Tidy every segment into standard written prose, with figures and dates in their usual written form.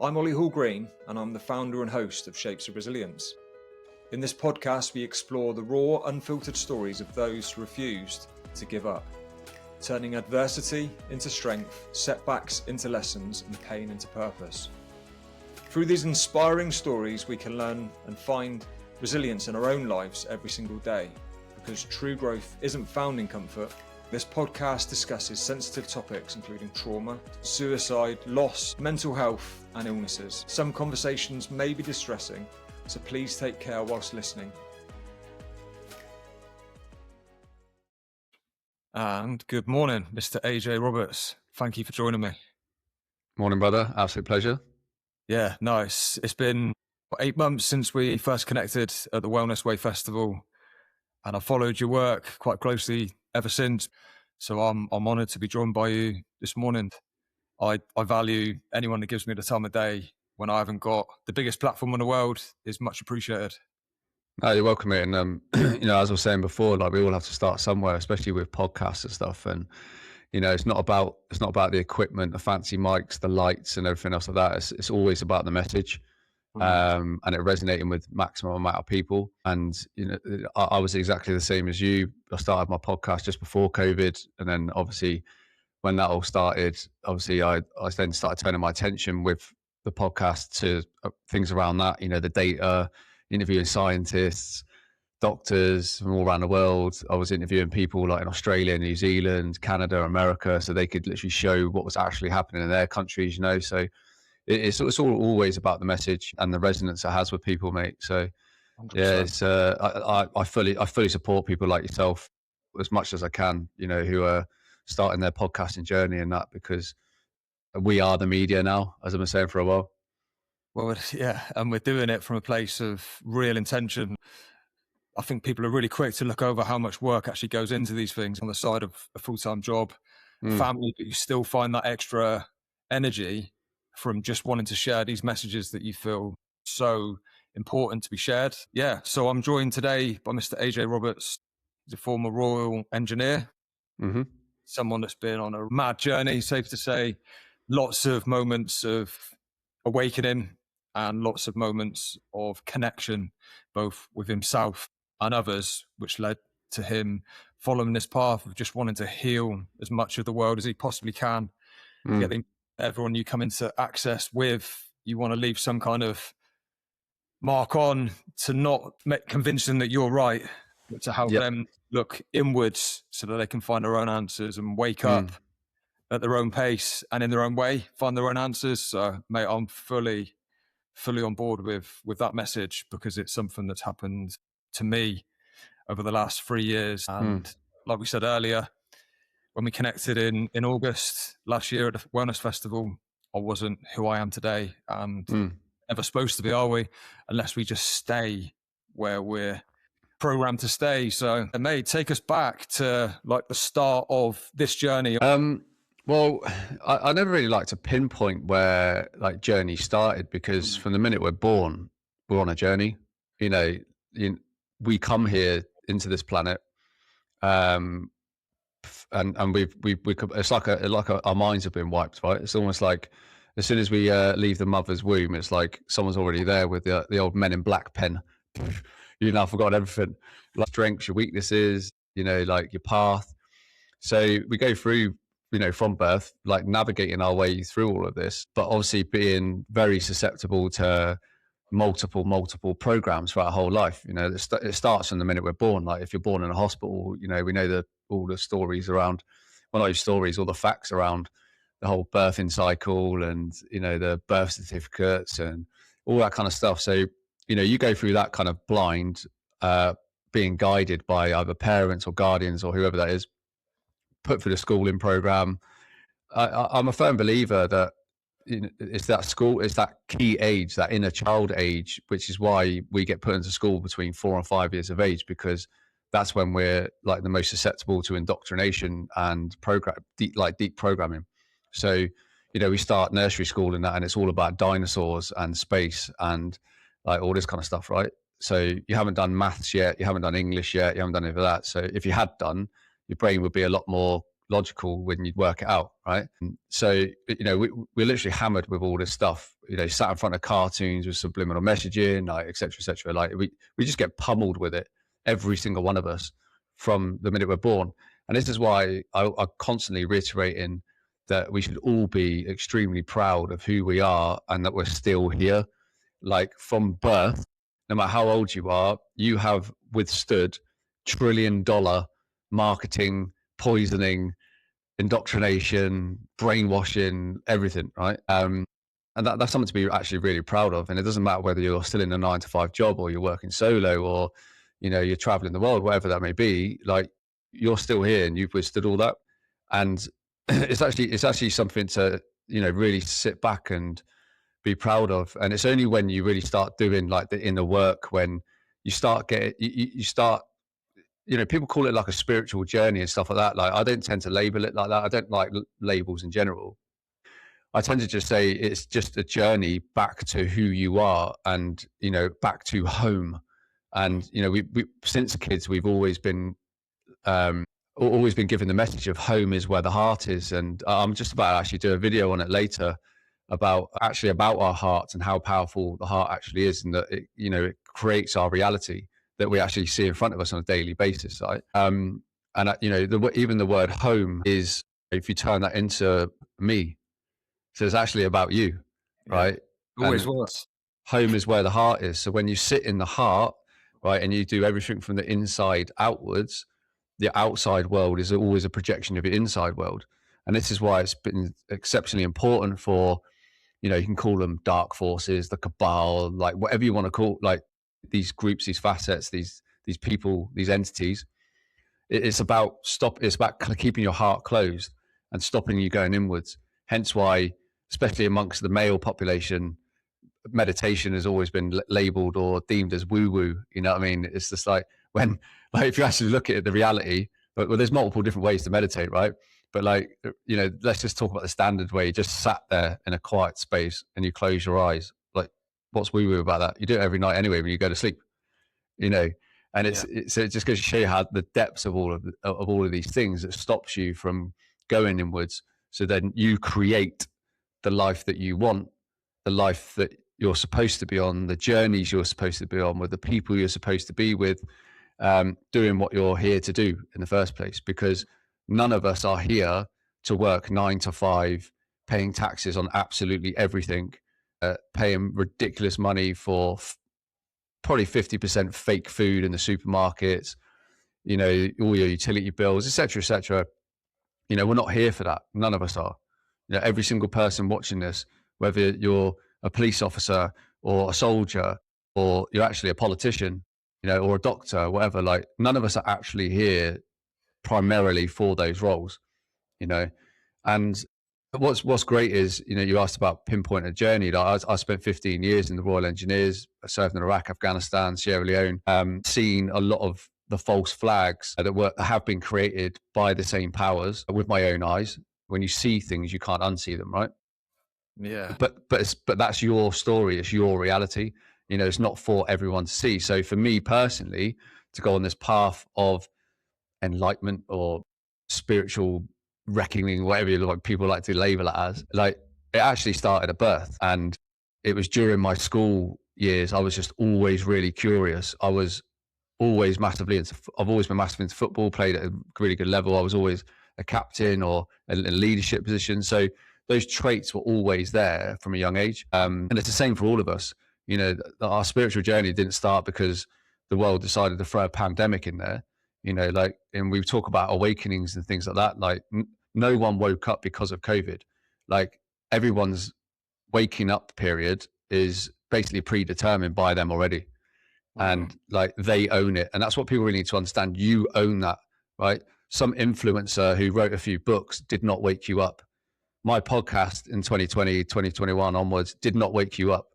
I'm Olly Hall-Green, and I'm the founder and host of Shapes of Resilience. In this podcast, we explore the raw, unfiltered stories of those who refused to give up, turning adversity into strength, setbacks into lessons, and pain into purpose. Through these inspiring stories, we can learn and find resilience in our own lives every single day, because true growth isn't found in comfort. This podcast discusses sensitive topics including trauma, suicide, loss, mental health, and illnesses. Some conversations may be distressing, so please take care whilst listening. And good morning, Mr. AJ Roberts. Thank you for joining me. Morning, brother. Absolute pleasure. Yeah, nice. It's been 8 months since we first connected at the Wellness Way Festival, and I've followed your work quite closely ever since. So I'm honoured to be joined by you this morning. I value anyone that gives me the time of day when I haven't got the biggest platform in the world. Is much appreciated. No, you're welcome, mate. And as I was saying before, like we all have to start somewhere, especially with podcasts and stuff. And it's not about the equipment, the fancy mics, the lights, and everything else like that. It's always about the message, and it resonating with maximum amount of people. And I was exactly the same as you. I started my podcast just before COVID, and then obviously when that all started, obviously I then started turning my attention with the podcast to things around that. The data, interviewing scientists, doctors from all around the world. I was interviewing people like in Australia, New Zealand, Canada, America, so they could literally show what was actually happening in their countries. So it's all always about the message and the resonance it has with people, mate. So 100%. Yeah, it's I fully support people like yourself as much as I can. Who are starting their podcasting journey and that, because we are the media now, as I've been saying for a while. Well, yeah, and we're doing it from a place of real intention. I think people are really quick to look over how much work actually goes into these things on the side of a full-time job, family, but you still find that extra energy from just wanting to share these messages that you feel so important to be shared. Yeah, so I'm joined today by Mr. AJ Roberts. He's a former Royal Engineer, someone that's been on a mad journey, safe to say, lots of moments of awakening and lots of moments of connection, both with himself and others, which led to him following this path of just wanting to heal as much of the world as he possibly can. Getting everyone you come into access with, you want to leave some kind of mark on, to not convince them that you're right, but to help them look inwards so that they can find their own answers and wake up at their own pace and in their own way, find their own answers. So, mate, I'm fully on board with that message, because it's something that's happened to me over the last 3 years. And like we said earlier, when we connected in August last year at the Wellness Festival, I wasn't who I am today, and never supposed to be, are we? Unless we just stay where we're programmed to stay. So, mate, take us back to like the start of this journey. Well, I never really like to pinpoint where like journey started, because from the minute we're born, we're on a journey. We come here into this planet, and we it's like our minds have been wiped, right? It's almost like as soon as we leave the mother's womb, it's like someone's already there with the old Men in Black pen. You've now forgotten everything, like strengths, your weaknesses, like your path. So we go through, from birth, like navigating our way through all of this, but obviously being very susceptible to multiple programs for our whole life. It starts from the minute we're born. Like if you're born in a hospital, we know all the stories around, well, not stories, all the facts around the whole birthing cycle and, the birth certificates and all that kind of stuff. So, you go through that kind of blind, being guided by either parents or guardians or whoever that is, put through the schooling program. I'm a firm believer that it's that key age, that inner child age, which is why we get put into school between 4 and 5 years of age, because that's when we're like the most susceptible to indoctrination and deep programming. So, we start nursery school and that, and it's all about dinosaurs and space and like all this kind of stuff, right? So you haven't done maths yet, you haven't done English yet, you haven't done any of that. So if you had done, your brain would be a lot more logical when you work it out, right? And so, we're literally hammered with all this stuff, sat in front of cartoons with subliminal messaging, like, et cetera, et cetera. Like we just get pummeled with it, every single one of us, from the minute we're born. And this is why I'm constantly reiterating that we should all be extremely proud of who we are and that we're still here. Like, from birth, no matter how old you are, you have withstood $1 trillion marketing, poisoning, indoctrination, brainwashing, everything, right? And that's something to be actually really proud of. And it doesn't matter whether you're still in a 9-to-5 job or you're working solo or, you're traveling the world, whatever that may be, like, you're still here and you've withstood all that. And it's actually something to, really sit back and be proud of. And it's only when you really start doing like the inner work, when you start getting, you start, people call it like a spiritual journey and stuff like that. Like, I don't tend to label it like that. I don't like labels in general. I tend to just say it's just a journey back to who you are and, back to home. And, we since kids, we've always been given the message of home is where the heart is. And I'm just about to actually do a video on it later about our hearts and how powerful the heart actually is, and that it creates our reality that we actually see in front of us on a daily basis, right? And even the word home is, if you turn that into me, so it's actually about you, right? Always was. Home is where the heart is. So when you sit in the heart, right, and you do everything from the inside outwards, the outside world is always a projection of your inside world. And this is why it's been exceptionally important for, you can call them dark forces, the cabal, like whatever you want to call, like these groups, these facets, these people, these entities. It's about keeping your heart closed and stopping you going inwards. Hence why, especially amongst the male population, meditation has always been labeled or deemed as woo-woo. You know what I mean? It's just like, if you actually look at it, the reality, well, there's multiple different ways to meditate, right? But like, let's just talk about the standard way. You just sat there in a quiet space and you close your eyes. Like, what's woo-woo about that? You do it every night anyway when you go to sleep, and so it just goes to show you how the depths of all of these things that stops you from going inwards. So then you create the life that you want, the life that you're supposed to be on, the journeys you're supposed to be on, with the people you're supposed to be with, doing what you're here to do in the first place. Because none of us are here to work 9 to 5, paying taxes on absolutely everything, paying ridiculous money for probably 50% fake food in the supermarkets, all your utility bills, etc., etc. We're not here for that. None of us are. Every single person watching this, whether you're a police officer or a soldier or you're actually a politician, or a doctor, whatever, like, none of us are actually here primarily for those roles, and what's great is, you asked about pinpoint a journey. Like, I spent 15 years in the Royal Engineers, served in Iraq, Afghanistan, Sierra Leone, seen a lot of the false flags that have been created by the same powers with my own eyes. When you see things, you can't unsee them, right? Yeah. But that's your story. It's your reality. It's not for everyone to see. So for me personally, to go on this path of enlightenment or spiritual reckoning, whatever people like to label it as, like, it actually started at birth. And it was during my school years. I was just always really curious. I was always I've always been massively into football, played at a really good level. I was always a captain or a leadership position. So those traits were always there from a young age. And it's the same for all of us. Our spiritual journey didn't start because the world decided to throw a pandemic in there. And we talk about awakenings and things like that. Like, no one woke up because of COVID. Like, everyone's waking up period is basically predetermined by them already. And like, they own it. And that's what people really need to understand. You own that, right? Some influencer who wrote a few books did not wake you up. My podcast in 2020, 2021 onwards did not wake you up.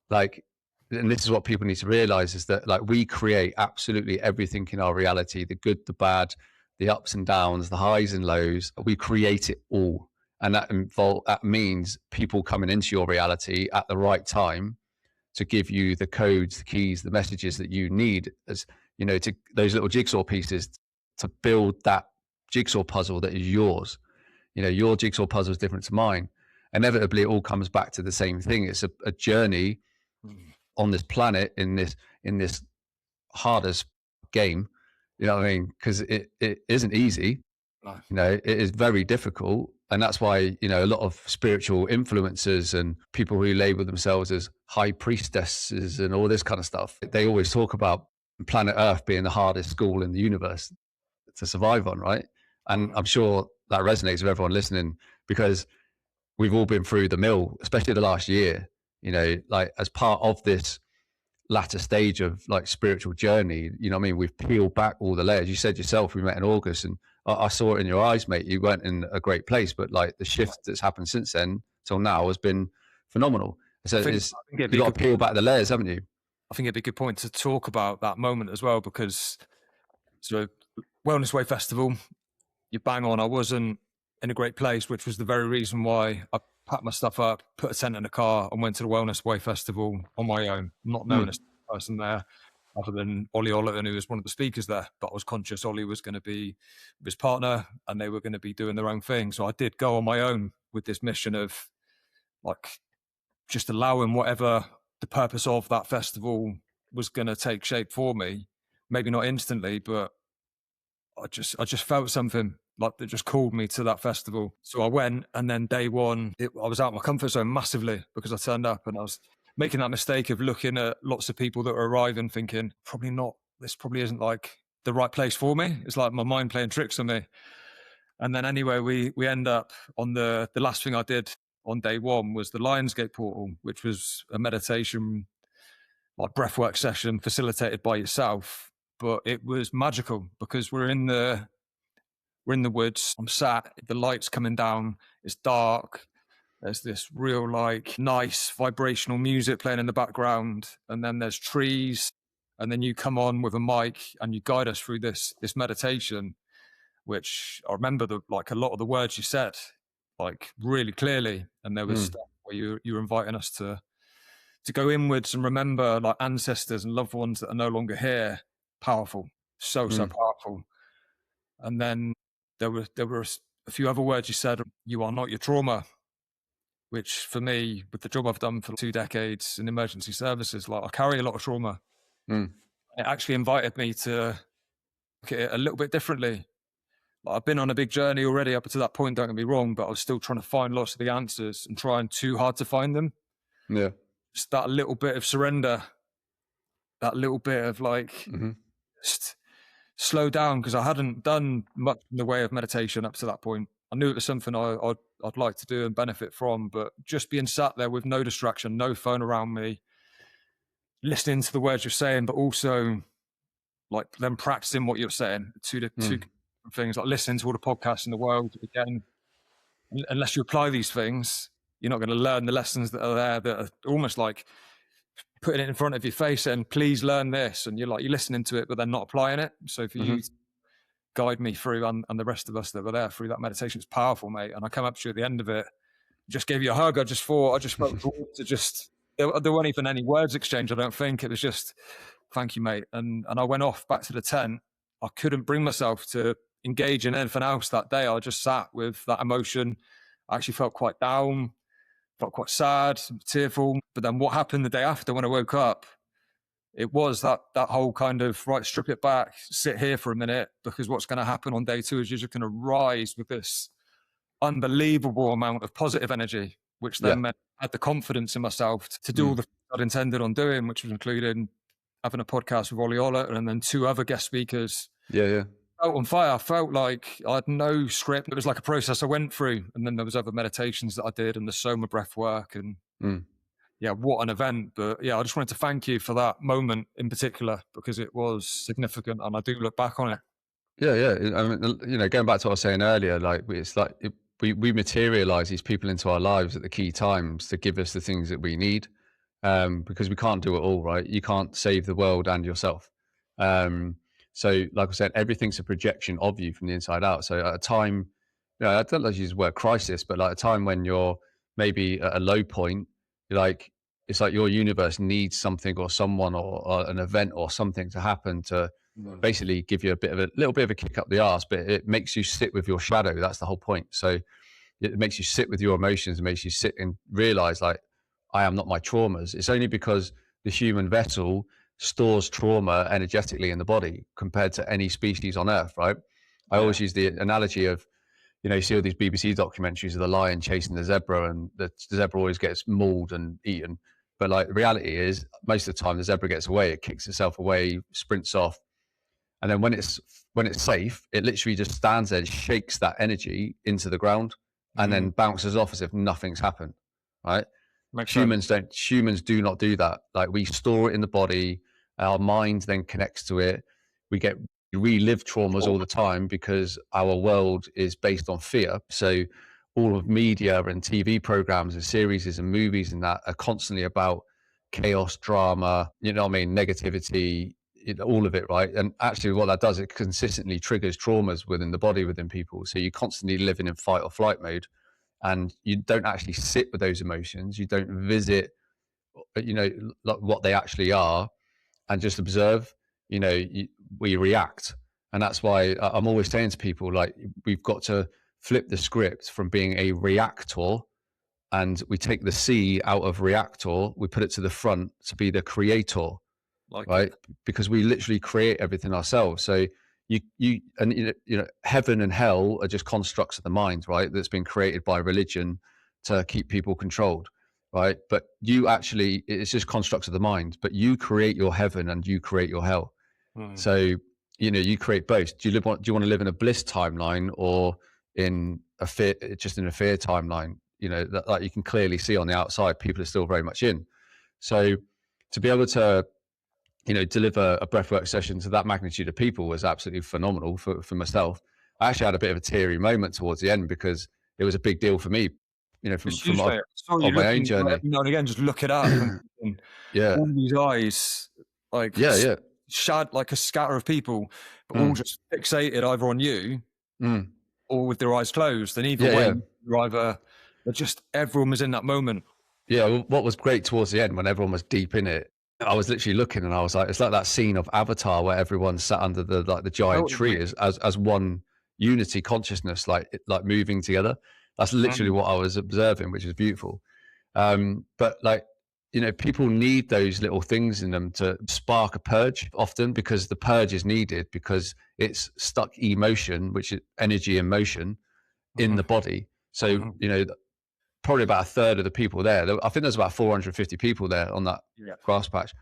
Like, and this is what people need to realize, is that, like, we create absolutely everything in our reality, the good, the bad, the ups and downs, the highs and lows. We create it all. And that means people coming into your reality at the right time to give you the codes, the keys, the messages that you need, as to those little jigsaw pieces to build that jigsaw puzzle that is yours. You know, your jigsaw puzzle is different to mine. Inevitably, it all comes back to the same thing. It's a journey on this planet in this hardest game. You know what I mean? Because it isn't easy. No. You know, it is very difficult. And that's why, you know, a lot of spiritual influencers and people who label themselves as high priestesses and all this kind of stuff, they always talk about planet Earth being the hardest school in the universe to survive on, right? And I'm sure that resonates with everyone listening, because we've all been through the mill, especially the last year, you know, like as part of this latter stage of like spiritual journey, you know what I mean? We've peeled back all the layers. You said yourself, we met in August, and I saw it in your eyes, mate. You weren't in a great place, but like the shift that's happened since then till now has been phenomenal. So you've got to peel back the layers, haven't you? I think it'd be a good point to talk about that moment as well, because so Wellness Way Festival, you bang on, I wasn't in a great place, which was the very reason why I packed my stuff up, put a tent in the car, and went to the Wellness Way Festival on my own, not knowing a person there other than Olly Hall-Green, who was one of the speakers there. But I was conscious Olly was going to be with his partner and they were going to be doing their own thing. So I did go on my own with this mission of like just allowing whatever the purpose of that festival was going to take shape for me. Maybe not instantly, but I just felt something like that just called me to that festival. So I went, and then day one, I was out of my comfort zone massively, because I turned up and I was making that mistake of looking at lots of people that were arriving thinking, probably not, this probably isn't like the right place for me. It's like my mind playing tricks on me. And then anyway, we end up on the last thing I did on day one was the Lionsgate portal, which was a meditation, like breathwork session facilitated by yourself. But it was magical because we're in the woods. I'm sat, the light's coming down, it's dark. There's this real like nice vibrational music playing in the background, and then there's trees, and then you come on with a mic and you guide us through this meditation, which I remember like a lot of the words you said like really clearly, and there was stuff where you were inviting us to go inwards and remember like ancestors and loved ones that are no longer here. Powerful, so powerful. And then there were a few other words you said. You are not your trauma, which for me, with the job I've done for 2 decades in emergency services, like I carry a lot of trauma. It actually invited me to look at it a little bit differently. Like I've been on a big journey already up to that point, don't get me wrong, but I was still trying to find lots of the answers and trying too hard to find them. Yeah. Just that little bit of surrender, that little bit of like, just slow down, because I hadn't done much in the way of meditation up to that point. I knew it was something I'd like to do and benefit from, but just being sat there with no distraction, no phone around me, listening to the words you're saying, but also like then practicing what you're saying, two different things, like listening to all the podcasts in the world. Again, unless you apply these things, you're not going to learn the lessons that are there, that are almost like putting it in front of your face and please learn this, and you're listening to it but then not applying it. So for you to guide me through, and the rest of us that were there through that meditation, it's powerful, mate. And I come up to you at the end of it, just gave you a hug. I just felt to just, there weren't even any words exchanged, I don't think. It was just thank you, mate. And I went off back to the tent. I couldn't bring myself to engage in anything else that day. I just sat with that emotion. I actually felt quite down, felt quite sad, tearful. But then what happened the day after when I woke up, it was that whole kind of, right, strip it back, sit here for a minute, because what's going to happen on day two is you're just going to rise with this unbelievable amount of positive energy, which then meant I had the confidence in myself to do all the things I'd intended on doing, which was including having a podcast with Olly Hall-Green and then 2 other guest speakers. Yeah. I felt on fire. I felt like I had no script. It was like a process I went through. And then there was other meditations that I did, and the Soma breath work, and yeah, what an event. But yeah, I just wanted to thank you for that moment in particular, because it was significant and I do look back on it. Yeah. I mean, you know, going back to what I was saying earlier, like it's like we materialize these people into our lives at the key times to give us the things that we need, because we can't do it all, right? You can't save the world and yourself. So like I said, everything's a projection of you from the inside out. So at a time, you know, I don't like to use the word crisis, but like a time when you're maybe at a low point, like it's like your universe needs something or someone or an event or something to happen to basically give you a little bit of a kick up the arse, but it makes you sit with your shadow. That's the whole point. So it makes you sit with your emotions, it makes you sit and realize, like, I am not my traumas. It's only because the human vessel stores trauma energetically in the body compared to any species on earth, right? I always use the analogy of, you see all these BBC documentaries of the lion chasing the zebra, and the zebra always gets mauled and eaten. But like, the reality is, most of the time the zebra gets away, it kicks itself away, sprints off. And then when it's safe, it literally just stands there, shakes that energy into the ground, and then bounces off as if nothing's happened, right? Humans do not do that. Like, we store it in the body, our mind then connects to it. We relive traumas all the time because our world is based on fear. So all of media and TV programs and series and movies and that are constantly about chaos, drama, negativity, all of it, right? And actually what that does, it consistently triggers traumas within the body, within people. So you're constantly living in fight or flight mode, and you don't actually sit with those emotions. You don't visit, like what they actually are, and just observe. We react. And that's why I'm always saying to people, like, we've got to flip the script from being a reactor, and we take the C out of reactor, we put it to the front to be the creator, right? Because we literally create everything ourselves. So heaven and hell are just constructs of the mind, right? That's been created by religion to keep people controlled, right? But it's just constructs of the mind, but you create your heaven and you create your hell. So, you create both. Do you want to live in a bliss timeline, or in a fear timeline? That you can clearly see on the outside, people are still very much in. So to be able to, deliver a breathwork session to that magnitude of people was absolutely phenomenal for myself. I actually had a bit of a teary moment towards the end because it was a big deal for me, from my own journey. Every now and again, just look it up and all these eyes, like like a scatter of people, but all just fixated either on you or with their eyes closed. And either way, everyone was in that moment. Yeah, well, what was great towards the end, when everyone was deep in it, I was literally looking and I was like, it's like that scene of Avatar where everyone sat under the giant tree as one unity consciousness, like moving together. That's literally what I was observing, which is beautiful. But people need those little things in them to spark a purge often, because the purge is needed because it's stuck emotion, which is energy and motion in the body. So, probably about a third of the people there, I think there's about 450 people there on that grass patch,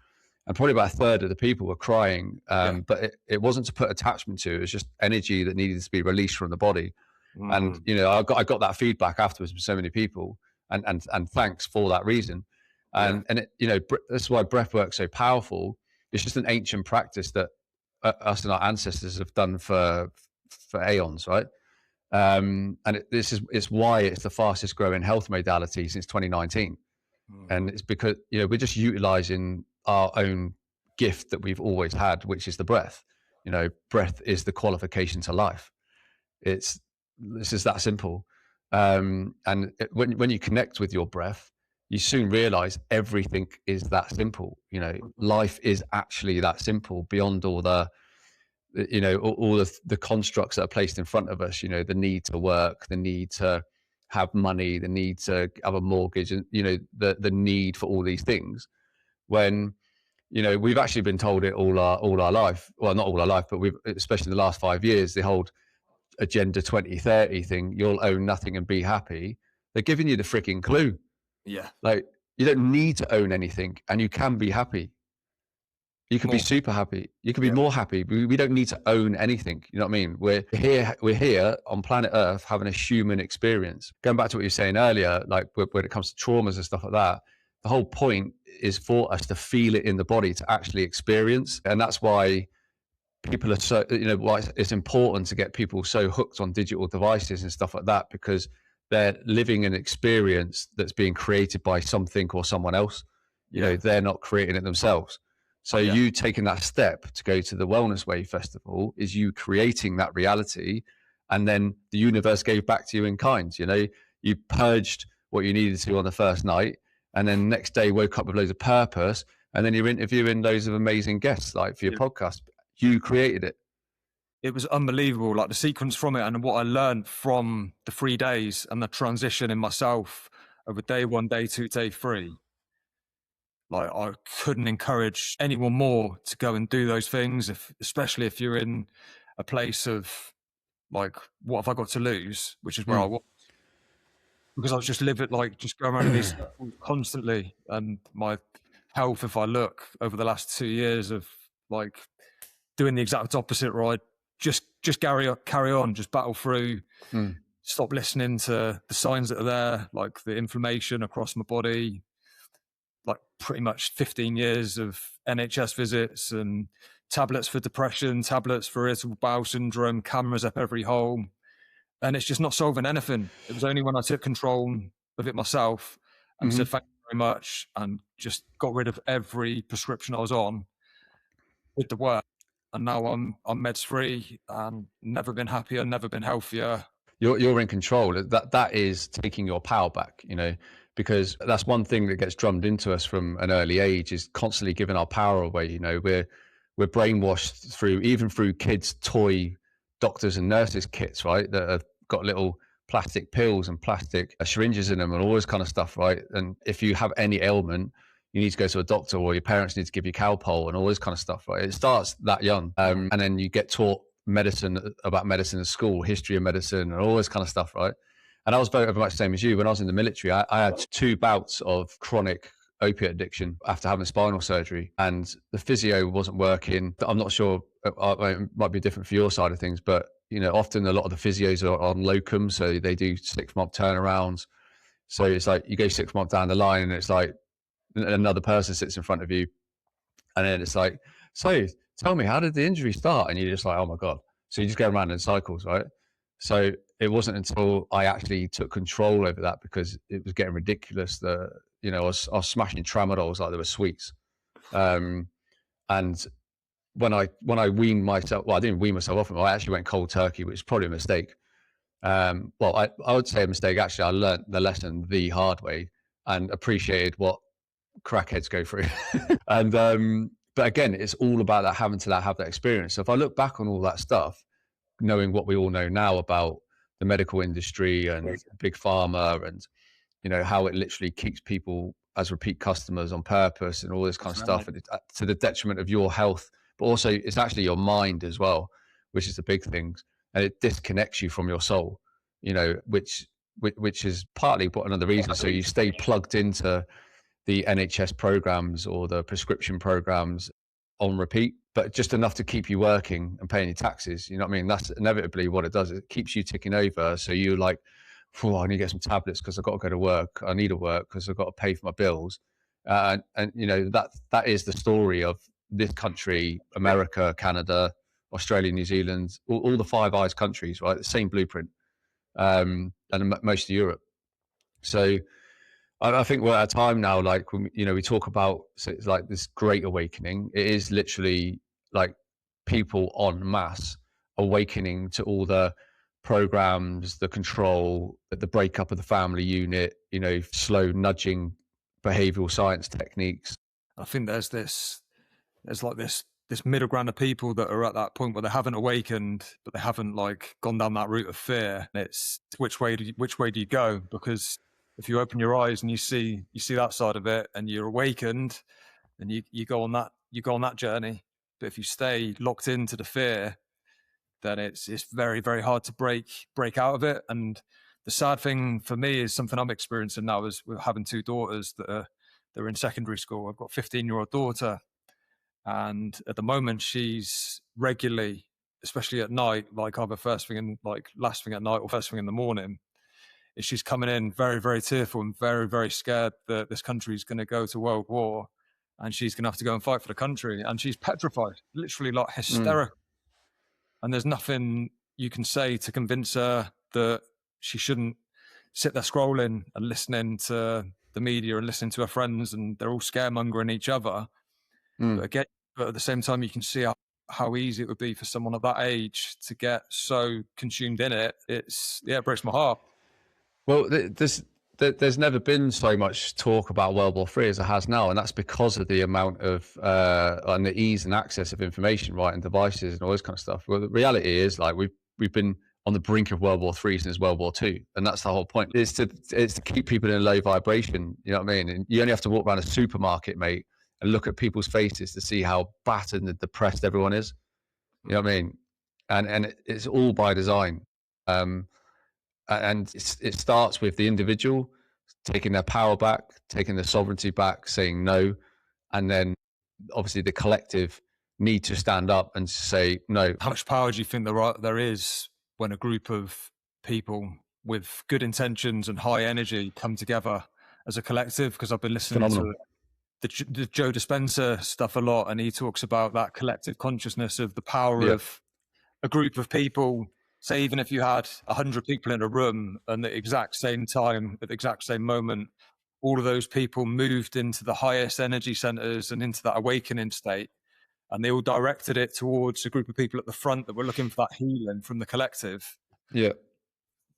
and probably about a third of the people were crying. But it wasn't to put attachment to, it was just energy that needed to be released from the body. And, I got that feedback afterwards from so many people, and thanks for that reason. And that's why breathwork's so powerful. It's just an ancient practice that us and our ancestors have done for aeons, right? And it's why it's the fastest growing health modality since 2019. And it's because, we're just utilizing our own gift that we've always had, which is the breath. Breath is the qualification to life. This is that simple. And when you connect with your breath, you soon realize everything is that simple. Life is actually that simple, beyond all the all of the constructs that are placed in front of us. The need to work, the need to have money, the need to have a mortgage, and the need for all these things, when we've actually been told it all our life. Well, not all our life, but we've, especially in the last 5 years, the whole Agenda 2030 thing, you'll own nothing and be happy. They're giving you the freaking clue. Like, you don't need to own anything and you can be happy. You could be super happy. You could be more happy. We don't need to own anything. You know what I mean? We're here on planet Earth having a human experience. Going back to what you were saying earlier, like when it comes to traumas and stuff like that, the whole point is for us to feel it in the body, to actually experience. And that's why people are so, why it's important to get people so hooked on digital devices and stuff like that, because they're living an experience that's being created by something or someone else. They're not creating it themselves. So you taking that step to go to the Wellness Wave Festival is you creating that reality, and then the universe gave back to you in kind. You purged what you needed to on the first night, and then next day woke up with loads of purpose, and then you're interviewing loads of amazing guests, like for your podcast. You created it. It was unbelievable, like the sequence from it and what I learned from the 3 days and the transition in myself over day 1, day 2, day 3. Like, I couldn't encourage anyone more to go and do those things, especially if you're in a place of like, what have I got to lose? Which is where I was. Because I was just just going around in these circles constantly. And my health, if I look over the last 2 years of like doing the exact opposite, right? Just carry on, just battle through, stop listening to the signs that are there, like the inflammation across my body, like pretty much 15 years of NHS visits and tablets for depression, tablets for irritable bowel syndrome, cameras up every hole. And it's just not solving anything. It was only when I took control of it myself and said, thank you very much, and just got rid of every prescription I was on with the work. And now I'm meds free and never been happier, never been healthier. You're in control. That is taking your power back, you know, because that's one thing that gets drummed into us from an early age, is constantly giving our power away. You know, we're brainwashed through kids' toy doctors and nurses kits, right? That have got little plastic pills and plastic syringes in them and all this kind of stuff, right? And if you have any ailment, you need to go to a doctor, or your parents need to give you Calpol and all this kind of stuff, right? It starts that young. And then you get taught about medicine in school, history of medicine and all this kind of stuff, right? And I was very much the same as you. When I was in the military, I had 2 bouts of chronic opiate addiction after having spinal surgery, and the physio wasn't working. I'm not sure, it might be different for your side of things, but you know, often a lot of the physios are on locum, so they do 6-month turnarounds. So it's like you go 6 months down the line and it's like another person sits in front of you, and then it's like, so tell me, how did the injury start? And you're just like, oh my God. So you just go around in cycles, right? So it wasn't until I actually took control over that, because it was getting ridiculous, that, you know, I was smashing tramadols like they were sweets. And when I weaned myself, well, I didn't wean myself off them. I actually went cold turkey, which is probably a mistake. Well, I would say a mistake. Actually, I learned the lesson the hard way and appreciated what crackheads go through. And but again, it's all about that, having to have that experience. So if I look back on all that stuff, knowing what we all know now about the medical industry and big pharma, and you know how it literally keeps people as repeat customers on purpose and all this kind of stuff, and to the detriment of your health, but also it's actually your mind as well, which is the big things, and it disconnects you from your soul, you know, which is partly another reason. So you stay plugged into the NHS programs or the prescription programs on repeat, but just enough to keep you working and paying your taxes. You know what I mean? That's inevitably what it does. It keeps you ticking over. So you're like, oh, I need to get some tablets because I've got to go to work. I need to work because I've got to pay for my bills. And you know, that is the story of this country, America, Canada, Australia, New Zealand, all the Five Eyes countries, right? The same blueprint, and most of Europe. So I think we're at a time now, like, when, you know, we talk about, so it's like this great awakening. It is literally like people en masse awakening to all the programs, the control, the breakup of the family unit, you know, slow nudging behavioral science techniques. I think there's like this middle ground of people that are at that point where they haven't awakened, but they haven't like gone down that route of fear. It's which way do you go? Because if you open your eyes and you see that side of it and you're awakened, then you go on that journey. But if you stay locked into the fear, then it's very, very hard to break out of it. And the sad thing for me is something I'm experiencing now, is we're having 2 daughters that are in secondary school. I've got a 15-year-old daughter, and at the moment she's regularly, especially at night, like either first thing and like last thing at night or first thing in the morning, is she's coming in very, very tearful and very, very scared that this country is going to go to world war and she's going to have to go and fight for the country. And she's petrified, literally like hysterical. And there's nothing you can say to convince her that she shouldn't sit there scrolling and listening to the media and listening to her friends, and they're all scaremongering each other. But at the same time, you can see how easy it would be for someone of that age to get so consumed in it. It breaks my heart. Well, there's there's never been so much talk about World War III as there has now, and that's because of the amount of and the ease and access of information, right, and devices and all this kind of stuff. Well, the reality is, like, we've been on the brink of World War III since World War II, and that's the whole point. It's to keep people in a low vibration. You know what I mean? And you only have to walk around a supermarket, mate, and look at people's faces to see how battered and depressed everyone is. You know what I mean? And it's all by design. And it starts with the individual taking their power back, taking their sovereignty back, saying no, and then obviously the collective need to stand up and say no. How much power do you think there is when a group of people with good intentions and high energy come together as a collective? Because I've been listening to the Joe Dispenza stuff a lot, and he talks about that collective consciousness of the power of a group of people. Say, even if you had 100 people in a room and at the exact same time, at the exact same moment, all of those people moved into the highest energy centers and into that awakening state, and they all directed it towards a group of people at the front that were looking for that healing from the collective. Yeah.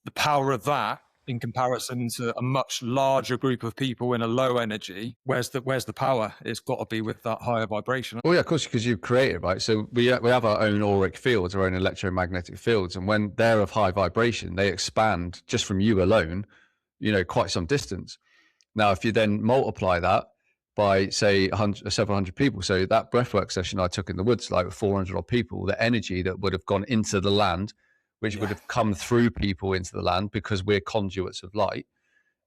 The power of that in comparison to a much larger group of people in a low energy, where's the power? It's got to be with that higher vibration. Well, yeah, of course, because you create it, right? So we have our own auric fields, our own electromagnetic fields, and when they're of high vibration, they expand just from you alone, quite some distance. Now, if you then multiply that by, say, several hundred people, so that breathwork session I took in the woods, like 400 odd people, the energy that would have gone into the land, which would have come through people into the land because we're conduits of light,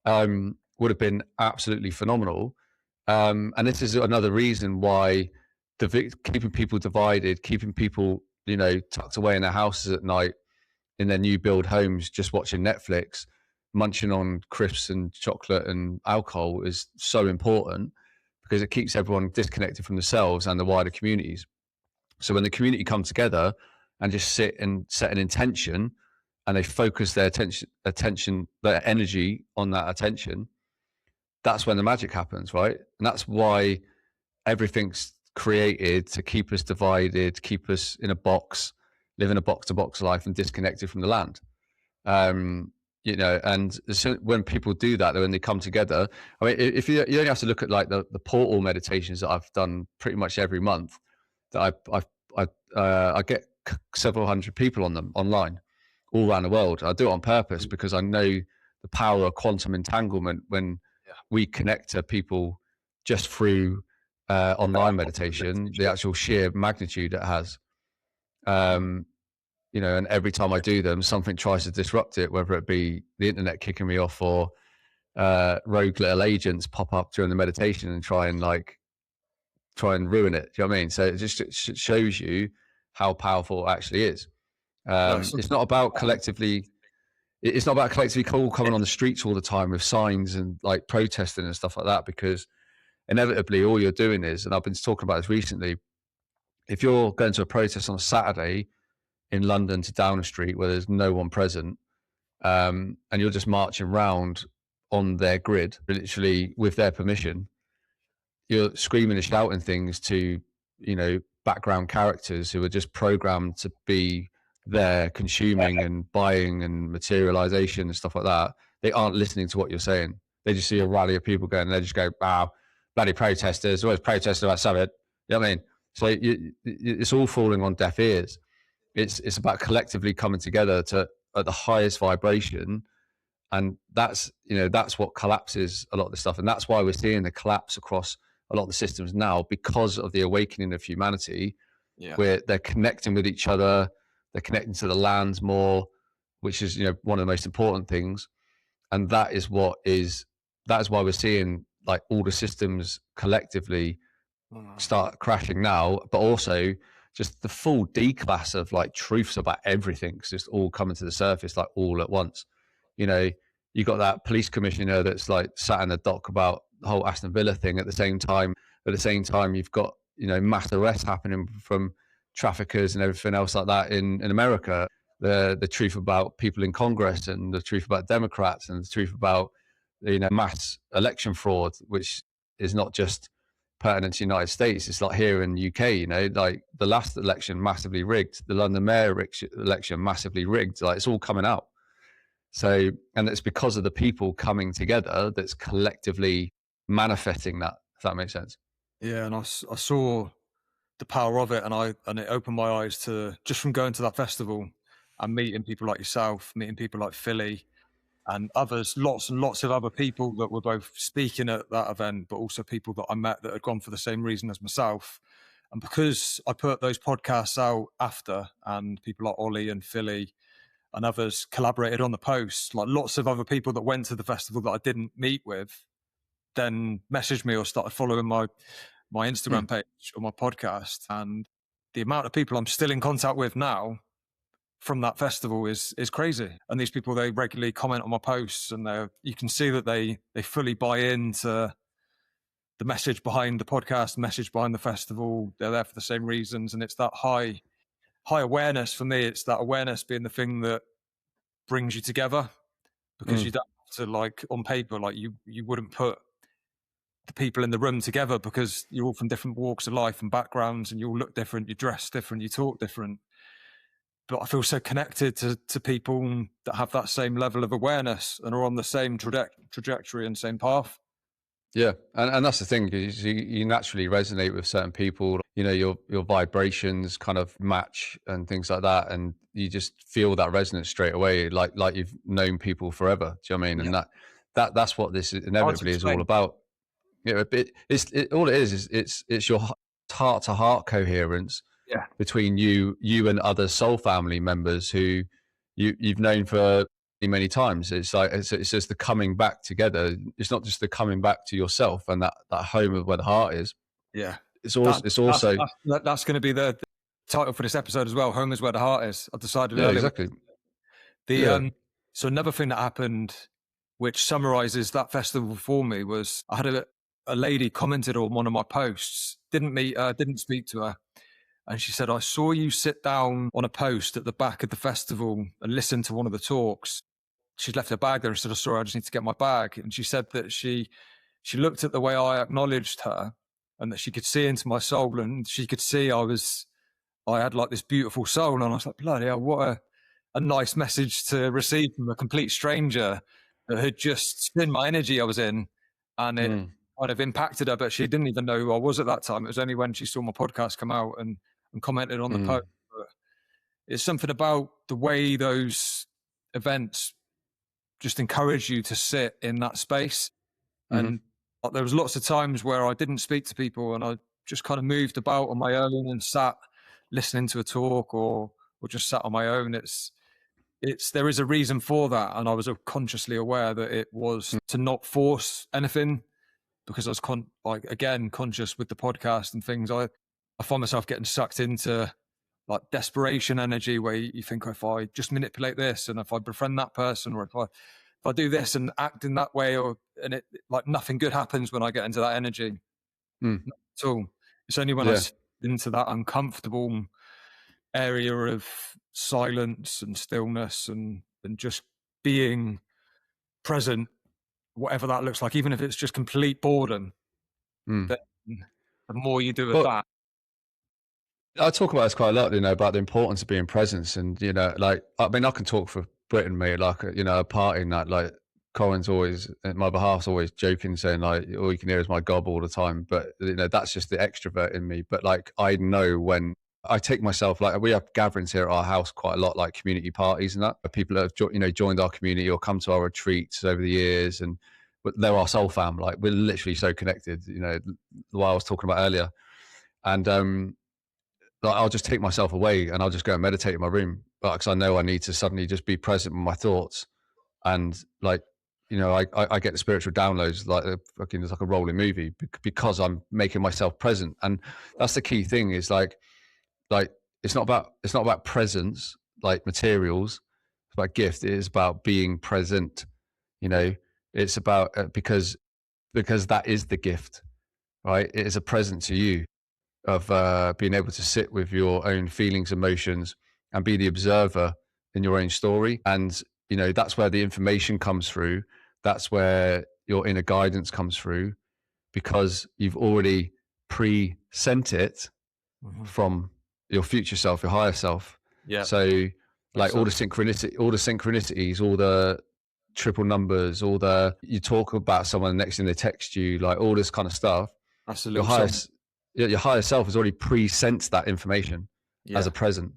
would have been absolutely phenomenal. And this is another reason why keeping people divided, keeping people, tucked away in their houses at night, in their new build homes, just watching Netflix, munching on crisps and chocolate and alcohol is so important, because it keeps everyone disconnected from themselves and the wider communities. So when the community come together and just sit and set an intention, and they focus their attention, their energy on that attention, that's when the magic happens, right? And that's why everything's created to keep us divided, keep us in a box, live in a box-to-box life and disconnected from the land. And so when people do that, when they come together, I mean, if you only have to look at like the portal meditations that I've done pretty much every month, that I get several hundred people on them online, all around the world. I do it on purpose because I know the power of quantum entanglement when we connect to people just through online meditation, the actual sheer magnitude it has. And every time I do them, something tries to disrupt it, whether it be the internet kicking me off or rogue little agents pop up during the meditation and try and ruin it. Do you know what I mean? So it just shows you how powerful it actually is. It's not about collectively. It's not about collectively coming on the streets all the time with signs and like protesting and stuff like that, because inevitably all you're doing is, and I've been talking about this recently, if you're going to a protest on a Saturday in London to Downing Street where there's no one present, and you're just marching around on their grid, literally with their permission, you're screaming and shouting things to, background characters who are just programmed to be there, consuming and buying and materialization and stuff like that. They aren't listening to what you're saying. They just see a rally of people going, and they just go, wow, bloody protesters, always protesting about something. You know what I mean? So it's all falling on deaf ears. It's about collectively coming together at the highest vibration. And that's what collapses a lot of the stuff. And that's why we're seeing the collapse across a lot of the systems now, because of the awakening of humanity, where they're connecting with each other, they're connecting to the lands more, which is, one of the most important things. And that is why we're seeing like all the systems collectively start crashing now, but also just the full declass of like truths about everything's just all coming to the surface like all at once. You got that police commissioner that's like sat in the dock about the whole Aston Villa thing. At the same time, you've got mass arrests happening from traffickers and everything else like that in America. The truth about people in Congress, and the truth about Democrats, and the truth about mass election fraud, which is not just pertinent to the United States. It's like here in the UK, like the last election massively rigged, the London mayor election massively rigged. Like it's all coming out. So, and it's because of the people coming together that's collectively manifesting that, if that makes sense. Yeah, and I saw the power of it, and it opened my eyes to, just from going to that festival and meeting people like yourself, meeting people like Philly and others, lots and lots of other people that were both speaking at that event, but also people that I met that had gone for the same reason as myself. And because I put those podcasts out after, and people like Ollie and Philly and others collaborated on the posts, like lots of other people that went to the festival that I didn't meet with then messaged me or started following my Instagram page or my podcast. And the amount of people I'm still in contact with now from that festival is crazy. And these people, they regularly comment on my posts, and you can see that they fully buy into the message behind the podcast, the message behind the festival. They're there for the same reasons. And it's that high awareness for me. It's that awareness being the thing that brings you together, because you don't have to, like, on paper, like you wouldn't put the people in the room together because you're all from different walks of life and backgrounds, and you all look different, you dress different, you talk different. But I feel so connected to people that have that same level of awareness and are on the same trajectory and same path. Yeah, and that's the thing, is you naturally resonate with certain people. You know, your vibrations kind of match and things like that, and you just feel that resonance straight away, like you've known people forever. Do you know what I mean? Yeah. And that's what this inevitably is all 100%. about. You know, all it is it's your heart to heart coherence Yeah. between you and other soul family members who you've known for many times. It's like it's just the coming back together. It's not just the coming back to yourself and that home of where the heart is. Yeah. It's also That's going to be the title for this episode as well. Home is where the heart is. I decided yeah, earlier. exactly. Yeah. So another thing that happened, which summarizes that festival for me, was I had a lady commented on one of my posts. Didn't meet her, didn't speak to her. And she said, I saw you sit down on a post at the back of the festival and listen to one of the talks. She'd left her bag there and said, oh, sorry, I just need to get my bag. And she said that she looked at the way I acknowledged her, and that she could see into my soul, and she could see I had like this beautiful soul. And I was like, bloody hell, what a nice message to receive from a complete stranger that had just seen my energy I was in. And it kind of impacted her, but she didn't even know who I was at that time. It was only when she saw my podcast come out and commented on the post. But it's something about the way those events just encourage you to sit in that space. And there was lots of times where I didn't speak to people, and I just kind of moved about on my own and sat listening to a talk, or just sat on my own. There is a reason for that, and I was consciously aware that it was to not force anything, because I was conscious with the podcast and things. I find myself getting sucked into like desperation energy, where you think, if I just manipulate this, and if I befriend that person, or if I do this and act in that way, and it, like, nothing good happens when I get into that energy. Not at all. It's only when I sit into that uncomfortable area of silence and stillness and just being present, whatever that looks like, even if it's just complete boredom, then the more you do of that. I talk about this quite a lot, you know, about the importance of being present. And, you know, like, I mean, I can talk for Britain, mate, like, you know, a party night, like, Colin's always, at my behalf's always joking, saying, like, all you can hear is my gob all the time. But, you know, that's just the extrovert in me. But, like, I know when I take myself, like, we have gatherings here at our house quite a lot, like community parties and that. People have, you know, joined our community or come to our retreats over the years. And they're our soul fam. Like, we're literally so connected, you know, what I was talking about earlier. And, like, I'll just take myself away and I'll just go and meditate in my room, because I know I need to suddenly just be present with my thoughts. And, like, you know, I get the spiritual downloads like it's like a rolling movie, because I'm making myself present. And that's the key thing, is like it's not about presence, like materials. It's about gift. It is about being present. You know, it's about because that is the gift, right? It is a present to you of being able to sit with your own feelings, emotions, and be the observer in your own story. And, you know, that's where the information comes through. That's where your inner guidance comes through, because you've already pre-sent it from your future self, your higher self. Yeah. So Like all the synchronicities, all the triple numbers, you talk about someone, the next thing they text you, like all this kind of stuff. That's a Your little your higher self has already pre-sensed that information as a present.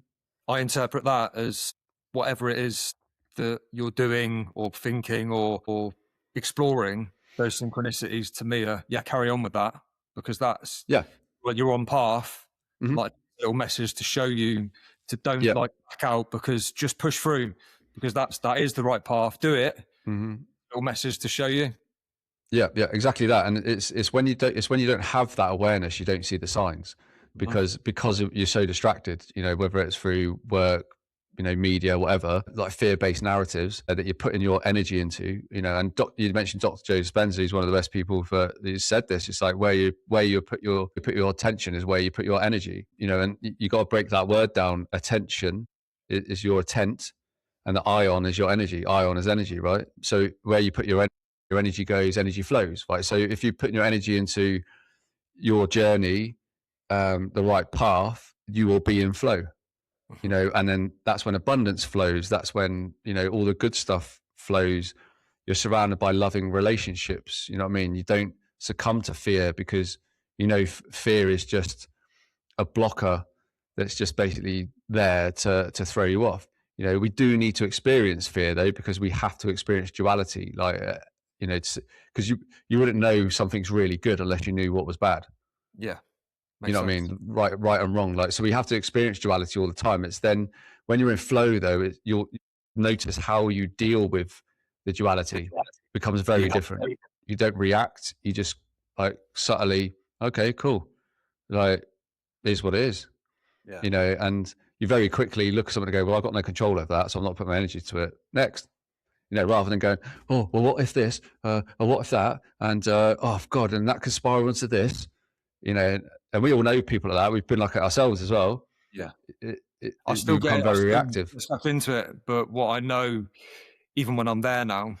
I interpret that as whatever it is that you're doing or thinking or exploring, those synchronicities to me are, carry on with that, because that's, well, you're on path, like a little message to show you to don't like back out, because just push through, because that is the right path. Do it. Little message to show you. Yeah, exactly that. And it's when you don't have that awareness, you don't see the signs, because you're so distracted, whether it's through work, media, whatever, like fear-based narratives that you're putting your energy into, and you mentioned Dr. Joe Dispenza, who's one of the best people who said this. It's like where you put your attention is where you put your energy, and you got to break that word down. Attention is your attent, and the ion is your energy. Ion is energy, right? So where you put your energy goes, energy flows, right? So if you put your energy into your journey, the right path, you will be in flow, and then that's when abundance flows. That's when, all the good stuff flows. You're surrounded by loving relationships. You know what I mean? You don't succumb to fear, because, fear is just a blocker that's just basically there to throw you off. We do need to experience fear though, because we have to experience duality. Like, it's because you wouldn't know something's really good unless you knew what was bad. Yeah. You know what I mean? Right and wrong. Like, so we have to experience duality all the time. It's then when you're in flow though, you'll notice how you deal with the duality becomes very different. You don't react. You just like subtly, okay, cool. Like, it is what it is. And you very quickly look at someone and go, well, I've got no control over that, so I'm not putting my energy to it. Next. Rather than going, oh, well, what if this, or what if that, and oh God, and that could spiral into this, and we all know people like that. We've been like it ourselves as well. Yeah, I still become very reactive. Stuck into it, but what I know, even when I'm there now,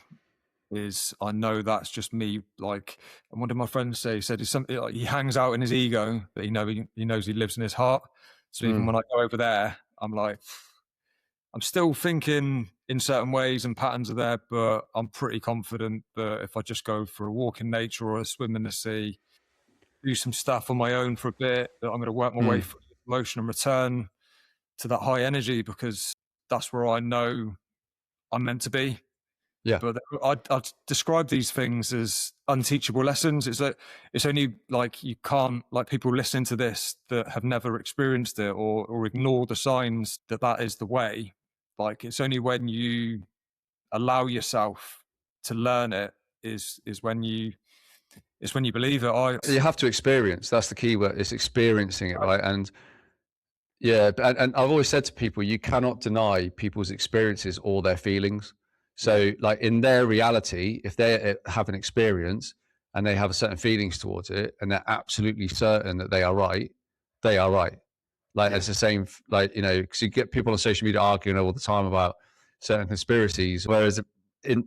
is I know that's just me. Like, and what did my friend say? He said it's something like he hangs out in his ego, but he knows he lives in his heart. So even when I go over there, I'm like, I'm still thinking in certain ways and patterns are there, but I'm pretty confident that if I just go for a walk in nature or a swim in the sea, do some stuff on my own for a bit, that I'm going to work my way through emotion and return to that high energy, because that's where I know I'm meant to be. Yeah. But I'd describe these things as unteachable lessons. It's only like you can't, like people listening to this that have never experienced it or ignore the signs that is the way. Like, it's only when you allow yourself to learn it is when you believe it. You have to experience. That's the key word. It's experiencing it, right? And yeah, and I've always said to people, you cannot deny people's experiences or their feelings. So like in their reality, if they have an experience and they have certain feelings towards it and they're absolutely certain that they are right, they are right. Like it's the same, like, because you get people on social media arguing all the time about certain conspiracies, whereas in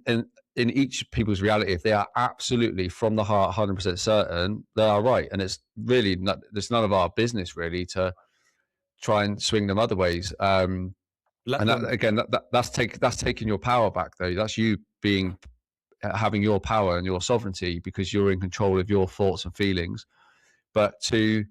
each people's reality, if they are absolutely from the heart 100% certain, they are right. And it's really there's none of our business really to try and swing them other ways. That's taking your power back though. That's you having your power and your sovereignty, because you're in control of your thoughts and feelings. But to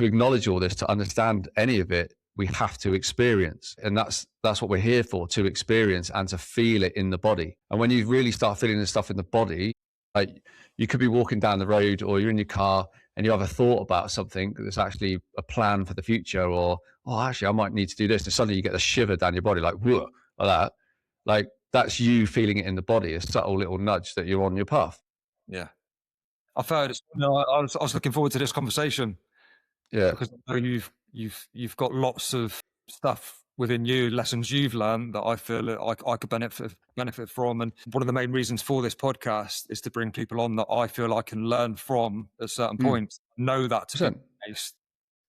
acknowledge all this, to understand any of it, we have to experience. And that's what we're here for, to experience and to feel it in the body. And when you really start feeling this stuff in the body, like you could be walking down the road or you're in your car and you have a thought about something that's actually a plan for the future, or, oh, actually, I might need to do this. And suddenly you get a shiver down your body, like, whoa, like that. Like, that's you feeling it in the body, a subtle little nudge that you're on your path. Yeah. I've heard it. I was looking forward to this conversation. Yeah. Because I know you've got lots of stuff within you, lessons you've learned that I feel that I could benefit from. And one of the main reasons for this podcast is to bring people on that I feel I can learn from at certain points. Know that to be the case,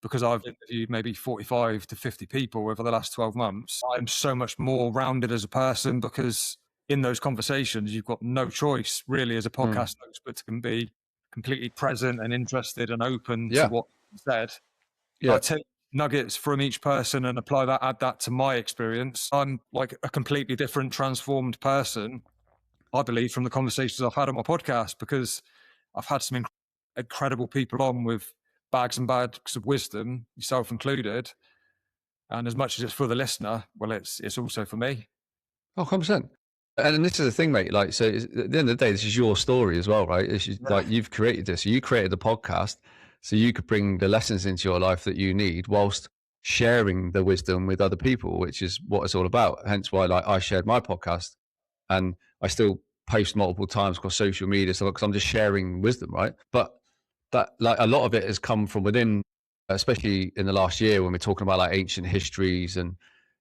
because I've interviewed maybe 45 to 50 people over the last 12 months. I'm so much more rounded as a person, because in those conversations, you've got no choice really as a podcast host, but to be completely present and interested and open to what you said. Yeah. nuggets from each person and apply that, add that to my experience, I'm like a completely different, transformed person, I believe, from the conversations I've had on my podcast, because I've had some incredible people on with bags and bags of wisdom, yourself included. And as much as it's for the listener, well, it's also for me. Oh, 100%. And this is the thing, mate. Like, so at the end of the day, this is your story as well, right? This is like, you've created this. You created the podcast so you could bring the lessons into your life that you need whilst sharing the wisdom with other people, which is what it's all about. Hence why, like, I shared my podcast, and I still post multiple times across social media, so because I'm just sharing wisdom, right? But that, like, a lot of it has come from within, especially in the last year when we're talking about like ancient histories and,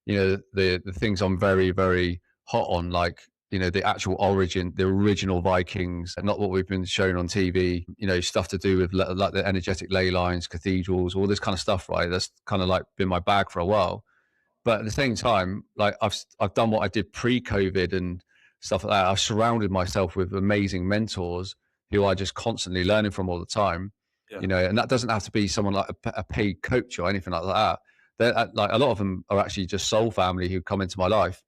you know, the things I'm very, very hot on, like, you know, the actual origin, the original Vikings, and not what we've been shown on TV, you know, stuff to do with like the energetic ley lines, cathedrals, all this kind of stuff, right? That's kind of like been my bag for a while. But at the same time, like, I've done what I did pre-COVID and stuff like that. I've surrounded myself with amazing mentors who I just constantly learning from all the time. Yeah. You know, and that doesn't have to be someone like a paid coach or anything like that. They're like, a lot of them are actually just soul family who come into my life,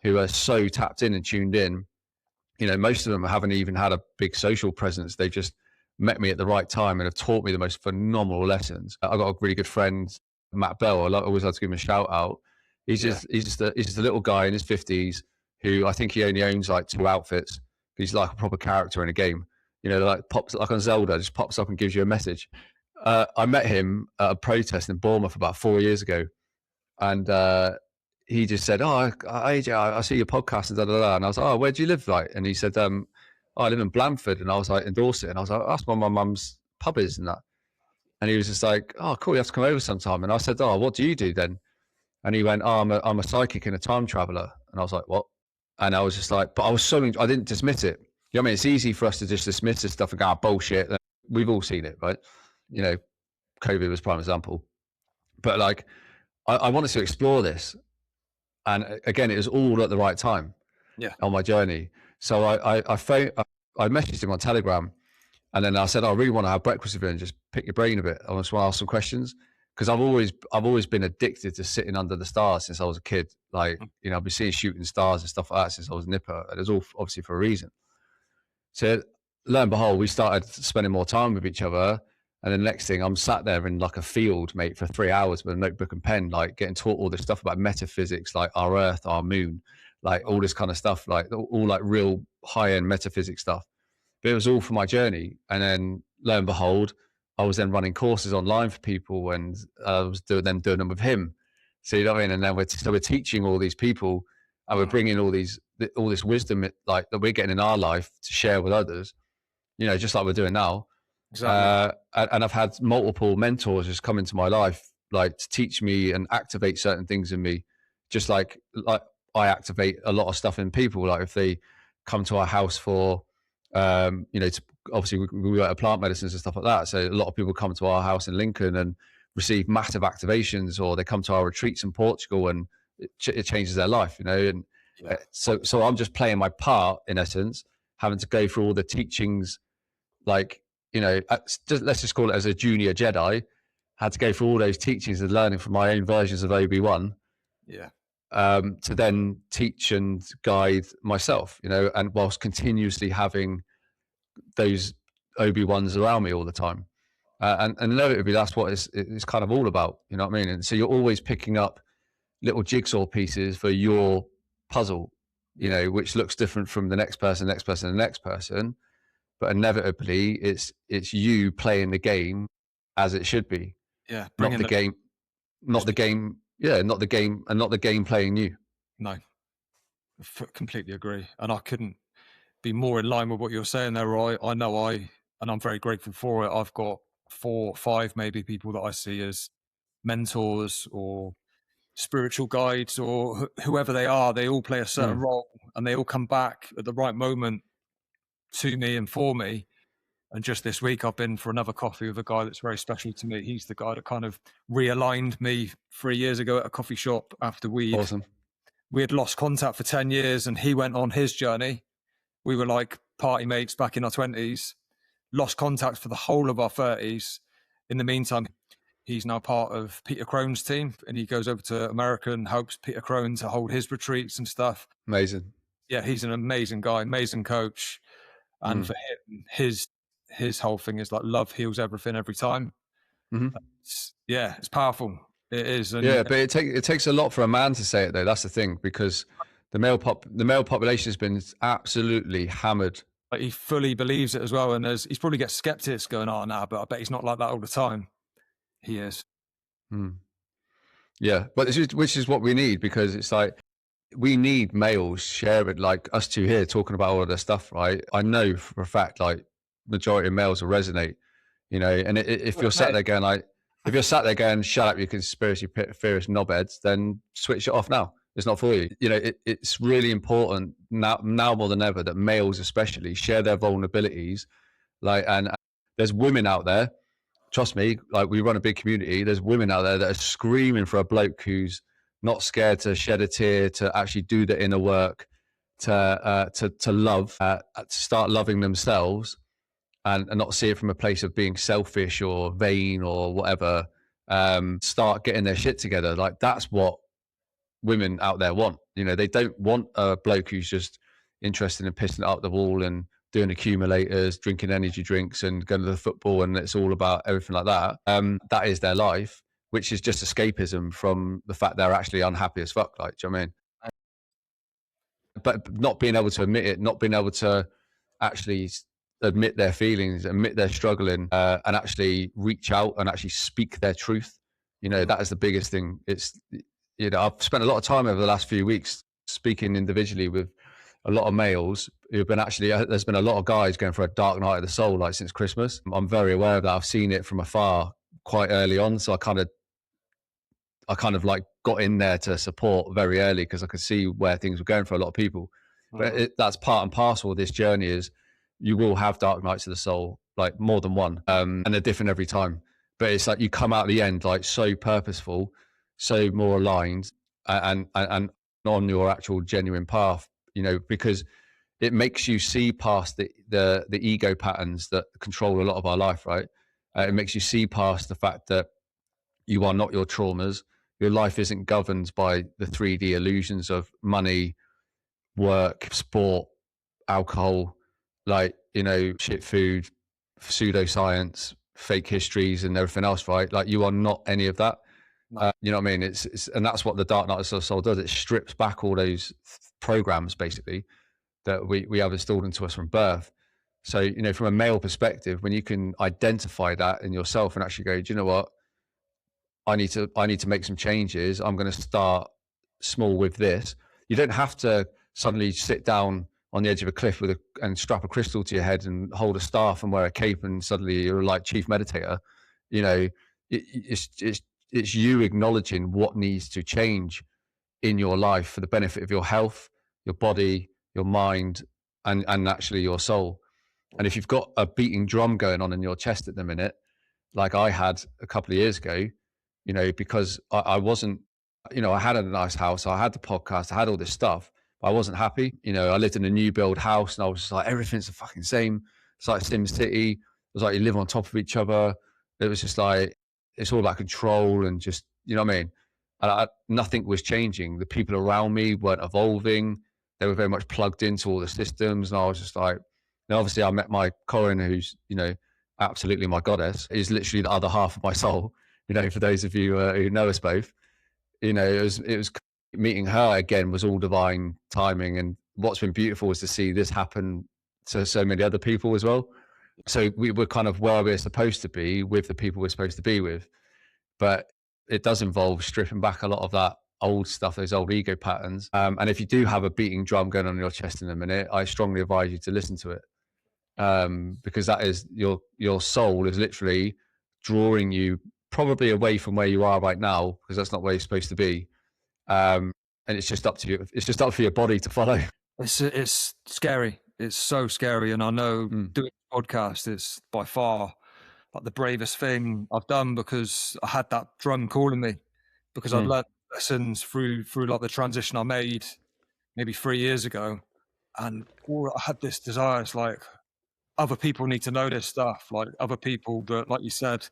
who are so tapped in and tuned in. You know, most of them haven't even had a big social presence. They just met me at the right time and have taught me the most phenomenal lessons. I've got a really good friend, Matt Bell. I always like to give him a shout out. He's just a little guy in his 50s who, I think he only owns like 2 outfits. He's like a proper character in a game. You know, like pops like on Zelda, just pops up and gives you a message. I met him at a protest in Bournemouth about 4 years ago, and he just said, "Oh, AJ, I see your podcast and da da da." And I was like, "Oh, where do you live?" Like, and he said, "Oh, I live in Blandford," and I was like, in Dorset, and I was like, "That's where my mum's pub is," and that. And he was just like, "Oh, cool, you have to come over sometime." And I said, "Oh, what do you do then?" And he went, "Oh, I'm a psychic and a time traveler." And I was like, "What?" And I was just like, but I was so, I didn't dismiss it. You know what I mean? It's easy for us to just dismiss this stuff and go, bullshit. We've all seen it, right? You know, COVID was prime example. But like, I wanted to explore this. And again, it was all at the right time on my journey. So I messaged him on Telegram, and then I said, I really want to have breakfast with you and just pick your brain a bit. I just want to ask some questions, because I've always been addicted to sitting under the stars since I was a kid. Like, you know, I've been seeing shooting stars and stuff like that since I was a nipper. And it was all obviously for a reason. So lo and behold, we started spending more time with each other. And the next thing, I'm sat there in like a field, mate, for 3 hours with a notebook and pen, like getting taught all this stuff about metaphysics, like our Earth, our moon, like all this kind of stuff, like all like real high-end metaphysics stuff. But it was all for my journey. And then lo and behold, I was then running courses online for people, and I was doing them with him. So you know what I mean? And then we're teaching all these people, and we're bringing all this wisdom, like, that we're getting in our life to share with others, you know, just like we're doing now. Exactly. And I've had multiple mentors just come into my life, like, to teach me and activate certain things in me, just like I activate a lot of stuff in people. Like, if they come to our house for, you know, obviously we work at plant medicines and stuff like that. So a lot of people come to our house in Lincoln and receive massive activations, or they come to our retreats in Portugal and it changes their life, you know. And so I'm just playing my part, in essence, having to go through all the teachings, like, you know, let's just call it as a junior Jedi, had to go through all those teachings and learning from my own versions of Obi-Wan, to then teach and guide myself, you know, and whilst continuously having those Obi-Wans around me all the time. And inevitably, that's what it's kind of all about, you know what I mean? And so you're always picking up little jigsaw pieces for your puzzle, you know, which looks different from the next person, the next person. But inevitably, it's you playing the game as it should be. Yeah, not the game, not the game. Yeah, not the game, and not the game playing you. No, completely agree, and I couldn't be more in line with what you're saying there, Roy. I know and I'm very grateful for it. I've got 4, 5 maybe people that I see as mentors or spiritual guides or whoever they are. They all play a certain role, and they all come back at the right moment to me and for me. And just this week, I've been for another coffee with a guy that's very special to me. He's the guy that kind of realigned me 3 years ago at a coffee shop after we had lost contact for 10 years, and he went on his journey. We were like party mates back in our 20s, lost contact for the whole of our 30s. In the meantime, He's now part of Peter Crone's team, and he goes over to America and helps Peter Crone to hold his retreats and stuff. Amazing. Yeah, he's an amazing guy, amazing coach. And for him, his whole thing is like love heals everything every time. It's powerful. It is. And yeah, but it takes a lot for a man to say it though. That's the thing, because the male population has been absolutely hammered. But he fully believes it as well. And he's probably got skeptics going on now, but I bet he's not like that all the time. He is. Yeah, but which is what we need, because it's like we need males sharing, like us two here talking about all of this stuff, right? I know for a fact, like majority of males will resonate, you know. And if you're sat there going, shut up, you conspiracy theorist knobheads, then switch it off now. It's not for you. You know, it's really important now more than ever that males especially share their vulnerabilities. Like, and there's women out there, trust me, like we run a big community. There's women out there that are screaming for a bloke who's not scared to shed a tear, to actually do the inner work, to love, to start loving themselves, and not see it from a place of being selfish or vain or whatever. Start getting their shit together. Like, that's what women out there want. You know, they don't want a bloke who's just interested in pissing it up the wall and doing accumulators, drinking energy drinks and going to the football, and it's all about everything like that. That is their life, which is just escapism from the fact they're actually unhappy as fuck. Like, do you know what I mean? But not being able to admit it, not being able to actually admit their feelings, admit they're struggling, and actually reach out and actually speak their truth. You know, that is the biggest thing. It's, you know, I've spent a lot of time over the last few weeks speaking individually with a lot of males who've been actually, there's been a lot of guys going for a dark night of the soul, like since Christmas. I'm very aware of that. I've seen it from afar quite early on. So I kind of like got in there to support very early, because I could see where things were going for a lot of people. But that's part and parcel of this journey, is you will have dark nights of the soul, like more than one, and they're different every time. But it's like you come out at the end like so purposeful, so more aligned, and on your actual genuine path, you know, because it makes you see past the ego patterns that control a lot of our life, right? It makes you see past the fact that you are not your traumas. Your life isn't governed by the 3D illusions of money, work, sport, alcohol, like, you know, shit food, pseudoscience, fake histories and everything else, right? Like, you are not any of that. You know what I mean? It's and that's what the Dark Night of the Soul does. It strips back all those programs, basically, that we have installed into us from birth. So, you know, from a male perspective, when you can identify that in yourself and actually go, do you know what? I need to make some changes. I'm going to start small with this. You don't have to suddenly sit down on the edge of a cliff and strap a crystal to your head and hold a staff and wear a cape and suddenly you're like chief meditator. You know, it's you acknowledging what needs to change in your life for the benefit of your health, your body, your mind, and actually your soul. And if you've got a beating drum going on in your chest at the minute, like I had a couple of years ago, you know, because I wasn't, you know, I had a nice house, I had the podcast, I had all this stuff, but I wasn't happy. You know, I lived in a new build house and I was just like, everything's the fucking same. It's like Sim City. It was like you live on top of each other. It was just like, it's all about control and just, you know what I mean? And nothing was changing. The people around me weren't evolving. They were very much plugged into all the systems. And I was just like, and obviously I met my Corin, who's, you know, absolutely my goddess, is literally the other half of my soul. You know, for those of you who know us both, you know, it was meeting her again was all divine timing. And what's been beautiful is to see this happen to so many other people as well. So we were kind of where we're supposed to be with the people we're supposed to be with. But it does involve stripping back a lot of that old stuff, those old ego patterns. And if you do have a beating drum going on in your chest in a minute, I strongly advise you to listen to it. Because that is your soul is literally drawing you probably away from where you are right now, because that's not where you're supposed to be. And it's just up to you. It's just up for your body to follow. It's scary. It's so scary. And I know doing a podcast is by far like the bravest thing I've done, because I had that drum calling me, because I'd learned lessons through like the transition I made maybe 3 years ago. And I had this desire. It's like, other people need to know this stuff, like other people that, like you said,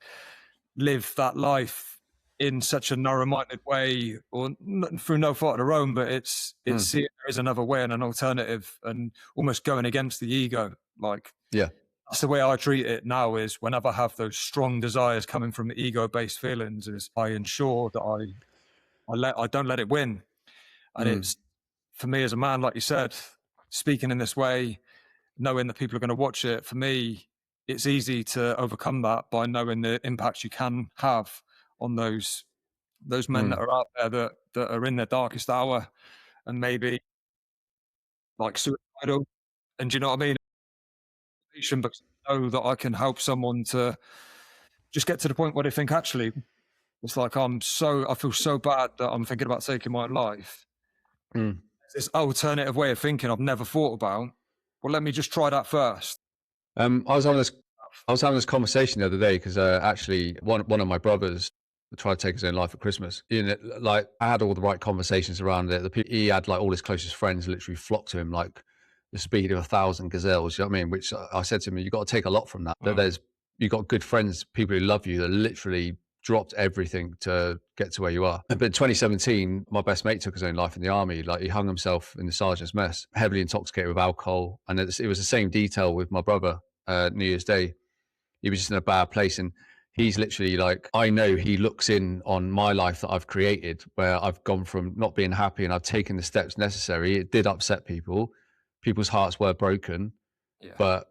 live that life in such a narrow-minded way, or through no fault of their own, but it's seeing there is another way and an alternative, and almost going against the ego. Like, Yeah. that's the way I treat it now. Is whenever I have those strong desires coming from the ego-based feelings, is I ensure that I don't let it win. And it's, for me as a man, like you said, speaking in this way, knowing that people are going to watch it, for me, it's easy to overcome that by knowing the impacts you can have on those men that are out there that are in their darkest hour and maybe like suicidal. And do you know what I mean? Because I know that I can help someone to just get to the point where they think, actually, it's like I feel so bad that I'm thinking about taking my life. This alternative way of thinking I've never thought about. Well, let me just try that first. I was having this conversation the other day because actually one of my brothers tried to take his own life at Christmas. You know, like I had all the right conversations around it. He had like all his closest friends literally flock to him like the speed of 1,000 gazelles. You know what I mean? Which I said to him, you got to take a lot from that. That you got good friends, people who love you, that literally dropped everything to get to where you are. But in 2017, my best mate took his own life in the army. Like he hung himself in the sergeant's mess, heavily intoxicated with alcohol. And it was the same detail with my brother. New Year's Day, he was just in a bad place, and he's literally like, I know he looks in on my life that I've created, where I've gone from not being happy and I've taken the steps necessary. It did upset people's hearts were broken, but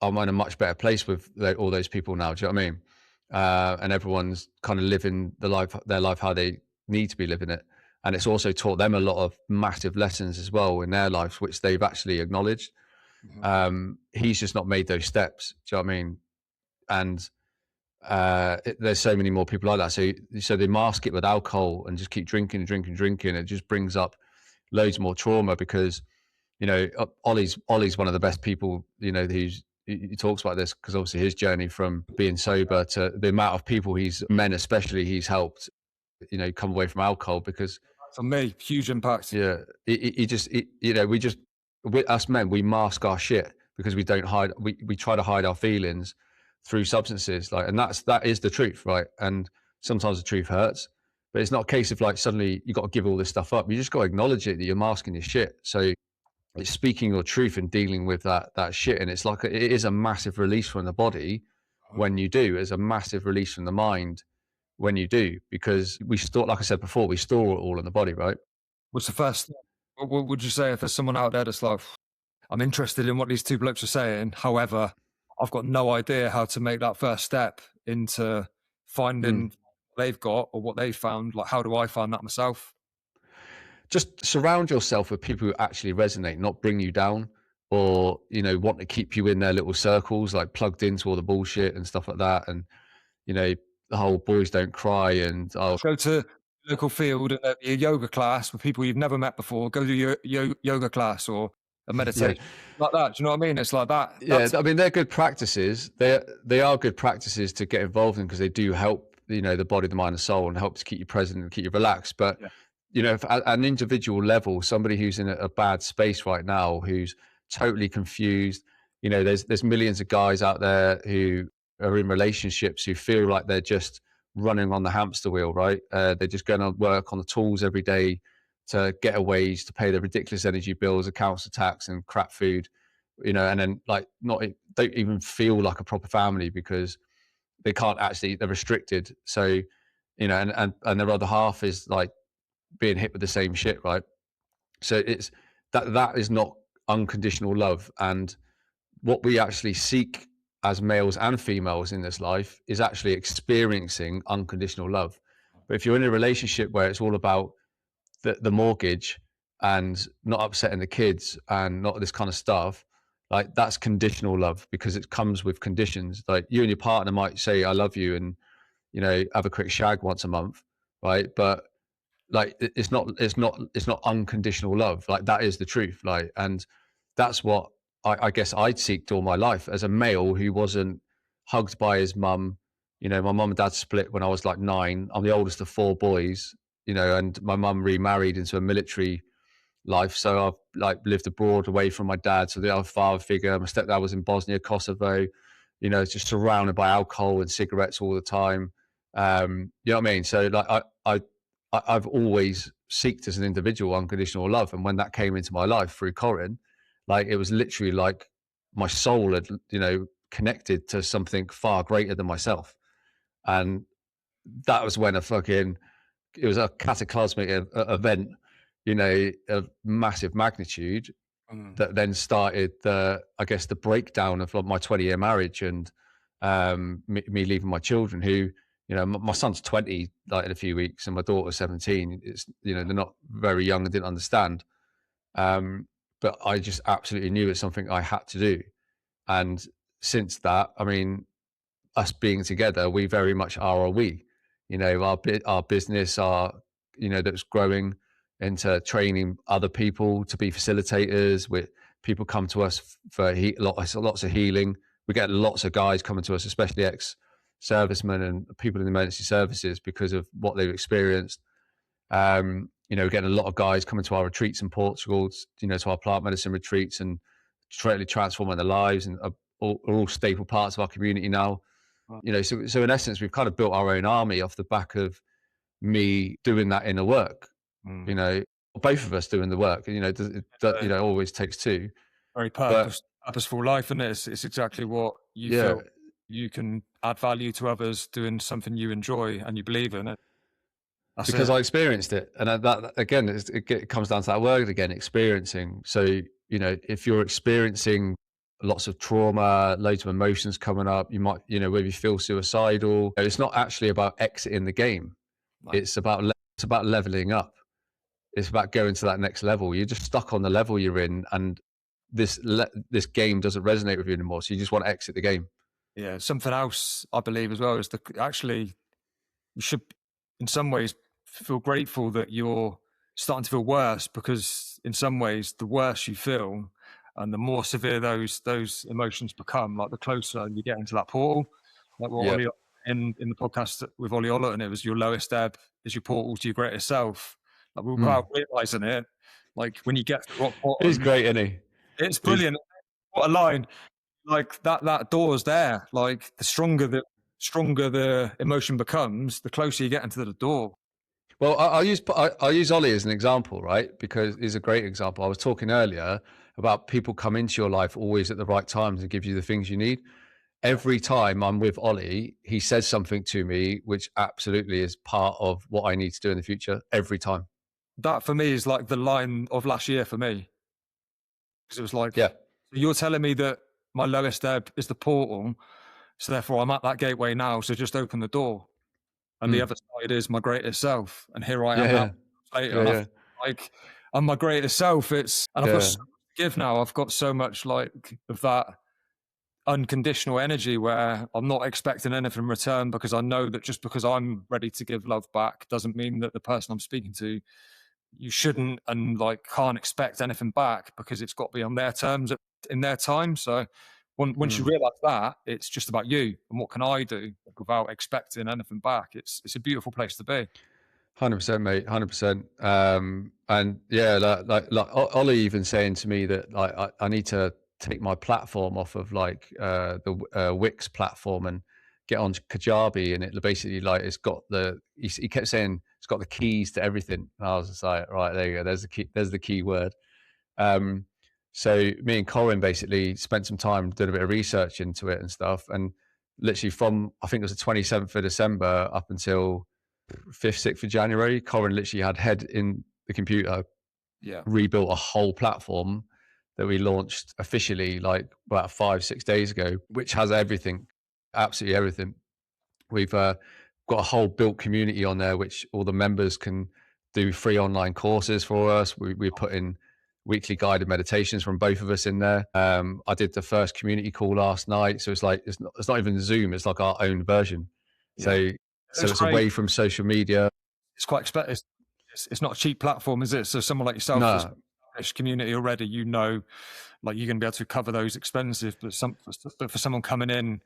I'm in a much better place with all those people now. Do you know what I mean? And everyone's kind of living their life how they need to be living it, and it's also taught them a lot of massive lessons as well in their lives, which they've actually acknowledged. He's just not made those steps. Do you know what I mean? And there's so many more people like that. So they mask it with alcohol and just keep drinking. It just brings up loads more trauma because, you know, Olly's one of the best people, you know, he talks about this because obviously his journey from being sober to the amount of people men especially he's helped, you know, come away from alcohol. Because for me, huge impact. Yeah, you know, us men, we mask our shit because we don't hide. We try to hide our feelings through substances, like, and that is the truth, right? And sometimes the truth hurts, but it's not a case of like suddenly you got to give all this stuff up. You just got to acknowledge it that you're masking your shit. So it's speaking your truth and dealing with that shit, and it's like it is a massive release from the body when you do. It's a massive release from the mind when you do, because we store, like I said before, we store it all in the body, right? What's the first thing? What would you say if there's someone out there that's like, I'm interested in what these two blokes are saying, however, I've got no idea how to make that first step into finding what they've got or what they found? Like, how do I find that myself? Just surround yourself with people who actually resonate, not bring you down, or, you know, want to keep you in their little circles, like plugged into all the bullshit and stuff like that. And, you know, the whole boys don't cry and go to local field and a yoga class with people you've never met before. Go to your yoga class or a meditation like that. Do you know what I mean? It's like that. Yeah, I mean, they're good practices. They are good practices to get involved in because they do help, you know, the body, the mind, the soul, and help to keep you present and keep you relaxed. But you know, at an individual level, somebody who's in a bad space right now, who's totally confused, you know, there's millions of guys out there who are in relationships who feel like they're just running on the hamster wheel, right? They're just going to work on the tools every day to get a wage, to pay the ridiculous energy bills, the council tax, and crap food, you know, and then like don't even feel like a proper family because they can't actually, they're restricted. So, you know, and their other half is like being hit with the same shit, right? So it's that is not unconditional love. And what we actually seek as males and females in this life is actually experiencing unconditional love. But if you're in a relationship where it's all about the mortgage and not upsetting the kids and not this kind of stuff, like that's conditional love because it comes with conditions. Like you and your partner might say I love you and, you know, have a quick shag once a month, right? But like it's not unconditional love. Like that is the truth. Like, and that's what I guess I'd seeked all my life as a male who wasn't hugged by his mum. You know, my mum and dad split when I was like 9. I'm the oldest of 4 boys, you know, and my mum remarried into a military life. So I've like lived abroad away from my dad. So the other father figure, my stepdad was in Bosnia, Kosovo, you know, just surrounded by alcohol and cigarettes all the time. You know what I mean? So like I've always seeked as an individual unconditional love, and when that came into my life through Corin, like it was literally like my soul had, you know, connected to something far greater than myself, and that was when it was a cataclysmic event, you know, of massive magnitude that then started I guess the breakdown of my 20-year marriage, and me leaving my children, who, you know, my son's 20 like in a few weeks, and my daughter's 17. It's, you know, they're not very young and didn't understand. But I just absolutely knew it's something I had to do. And since that, I mean, us being together, we very much are a we. You know, our business, you know, that's growing into training other people to be facilitators. With people come to us for lots of healing. We get lots of guys coming to us, especially ex-servicemen and people in the emergency services, because of what they've experienced. You know, we're getting a lot of guys coming to our retreats in Portugal, you know, to our plant medicine retreats, and totally transforming their lives, and are all staple parts of our community now. You know, so in essence, we've kind of built our own army off the back of me doing that inner work. You know, both of us doing the work. You know, that, you know, always takes two. Very But purposeful life, and it's exactly what you yeah, feel you can add value to others doing something you enjoy and you believe in it. That's because it. I experienced it, and that again, it comes down to that word again, experiencing. So, you know, if you're experiencing lots of trauma, loads of emotions coming up, you might, you know, maybe feel suicidal. It's not actually about exiting the game. Like, It's about leveling up. It's about going to that next level. You're just stuck on the level you're in, and this game doesn't resonate with you anymore. So you just want to exit the game. yeah, something else I believe as well is actually you should, in some ways, feel grateful that you're starting to feel worse, because in some ways, the worse you feel and the more severe those emotions become, like the closer you get into that portal. Like what Yep. Olly in the podcast with Olly Hall-Green, and it was your lowest ebb is your portal to your greatest self. Like without realizing it, like when you get to rock He's bottom, great, isn't he? it's brilliant. What a line! Like that door's there. Like the stronger the emotion becomes, the closer you get into the door. Well, I'll use Ollie as an example, right? Because he's a great example. I was talking earlier about people come into your life always at the right times and give you the things you need. Every time I'm with Ollie, he says something to me which absolutely is part of what I need to do in the future. Every time. That for me is like the line of last year for me, because it was like, Yeah. you're telling me that my lowest ebb is the portal, so therefore I'm at that gateway now. So just open the door, and the other side is my greatest self. And here I am Yeah. now later, Yeah. and I Yeah. feel like I'm my greatest self. And I've got Yeah. so much to give now. I've got so much like of that unconditional energy where I'm not expecting anything in return, because I know that just because I'm ready to give love back doesn't mean that the person I'm speaking to, you shouldn't and like can't expect anything back, because it's got to be on their terms in their time. So once you realize that, it's just about you and what can I do without expecting anything back. It's a beautiful place to be. 100%, mate. 100%. And yeah, like Ollie even saying to me that like I need to take my platform off of like the Wix platform and get on Kajabi, and it basically like it's got he kept saying it's got the keys to everything. And I was just like, right, there you go. There's the key word. So me and Corin basically spent some time doing a bit of research into it and stuff, and literally from I think it was the 27th of December up until 5th, 6th of January, Corin literally had head in the computer, rebuilt a whole platform that we launched officially like about 5-6 days ago, which has everything, absolutely everything. We've got a whole built community on there, which all the members can do free online courses for us. We're putting weekly guided meditations from both of us in there. I did the first community call last night, so it's like it's not even Zoom; it's like our own version. So it's great. away from social media. It's quite expensive. It's not a cheap platform, is it? So someone like yourself, No, that's established community already, you know, like you're going to be able to cover those expenses. But for someone coming in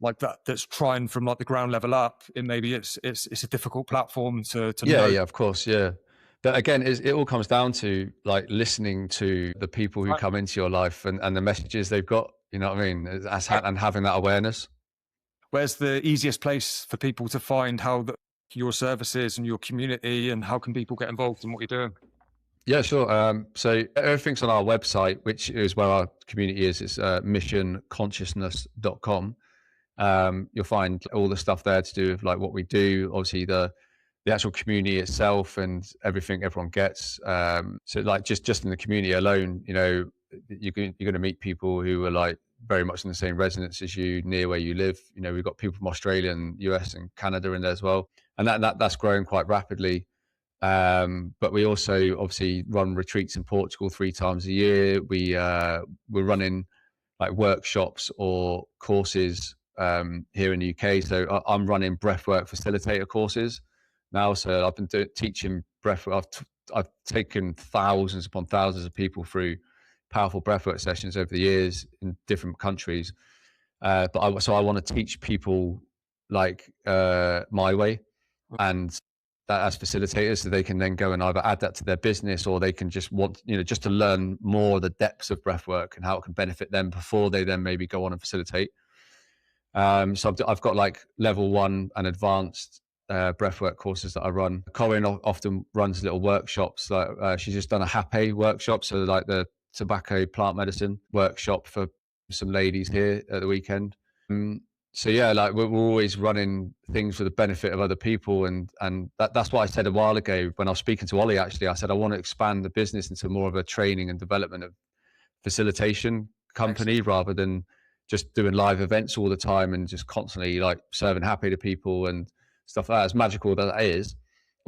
like that's trying from like the ground level up, it's a difficult platform to know. yeah, of course, yeah. But again, it all comes down to like listening to the people who come into your life and the messages they've got. You know what I mean? And having that awareness. Where's the easiest place for people to find your services and your community, and how can people get involved in what you're doing? Yeah, sure. So everything's on our website, which is where our community is. It's missionconsciousness.com. You'll find all the stuff there to do with like what we do. Obviously, the actual community itself and everything everyone gets. So like just in the community alone, you know, you're going to meet people who are like very much in the same resonance as you, near where you live. You know, we've got people from Australia and US and Canada in there as well, and that's growing quite rapidly. But we also obviously run retreats in Portugal 3 times a year. We're running like workshops or courses here in the UK. So I'm running breathwork facilitator courses now. So I've been teaching breathwork. I've taken thousands upon thousands of people through powerful breathwork sessions over the years in different countries. So I want to teach people like my way, and that as facilitators, so they can then go and either add that to their business, or they can just want, you know, just to learn more the depths of breath work and how it can benefit them before they then maybe go on and facilitate. So I've got like level 1 and advanced breathwork courses that I run. Corinne often runs little workshops. Like she's just done a HAPE workshop, so like the tobacco plant medicine workshop for some ladies here at the weekend. So yeah, like we're always running things for the benefit of other people, and that's what I said a while ago when I was speaking to Olly. Actually, I said I want to expand the business into more of a training and development of facilitation company. Excellent. Rather than just doing live events all the time and just constantly like serving happy to people and stuff like that. As magical that is,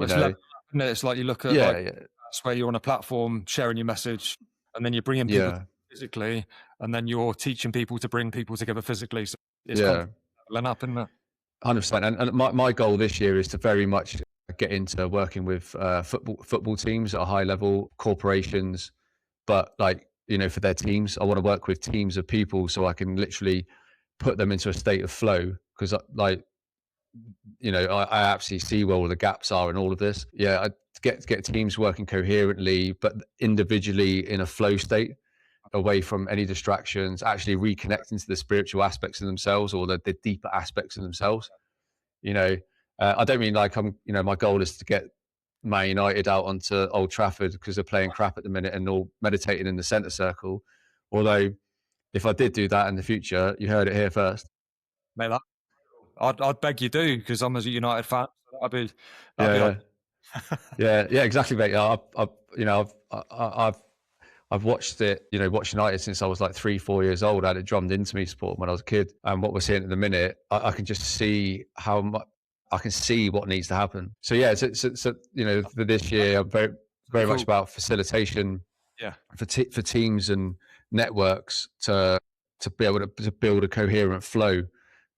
you know. It's like you look at that's where you're on a platform sharing your message, and then you're bringing people physically, and then you're teaching people to bring people together physically. So it's kind of leveling up, isn't it? 100%. And my goal this year is to very much get into working with football teams at a high level, corporations, but like, you know, for their teams. I want to work with teams of people so I can literally put them into a state of flow, because like, you know, I absolutely see where all the gaps are in all of this. Yeah, I get teams working coherently, but individually in a flow state, away from any distractions, actually reconnecting to the spiritual aspects of themselves, or the deeper aspects of themselves. You know, I don't mean like you know, my goal is to get Man United out onto Old Trafford because they're playing crap at the minute and all meditating in the centre circle. Although, if I did do that in the future, you heard it here first. Mate, I'd beg you do, because I'm a United fan. So that'd be exactly, mate. I've watched it, you know, watched United since I was like 3-4 years old. I had it drummed into me, sport, when I was a kid. And what we're seeing at the minute, I can just see how much, I can see what needs to happen. So yeah, so you know, for this year, I'm very much about facilitation. Yeah. For teams and networks to be able to build a coherent flow,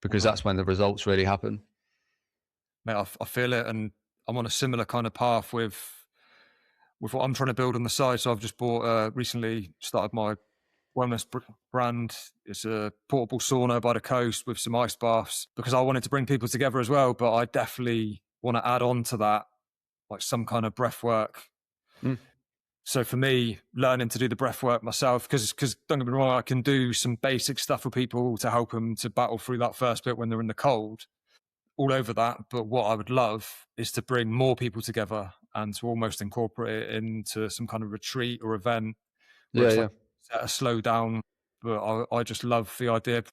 because that's when the results really happen. Mate, I feel it, and I'm on a similar kind of path with what I'm trying to build on the side. So I've just recently started my wellness brand. It's a portable sauna by the coast with some ice baths, because I wanted to bring people together as well. But I definitely want to add on to that, like some kind of breath work. So for me, learning to do the breath work myself, because don't get me wrong, I can do some basic stuff for people to help them to battle through that first bit when they're in the cold, all over that. But what I would love is to bring more people together and to almost incorporate it into some kind of retreat or event where like set a slow down. But I just love the idea,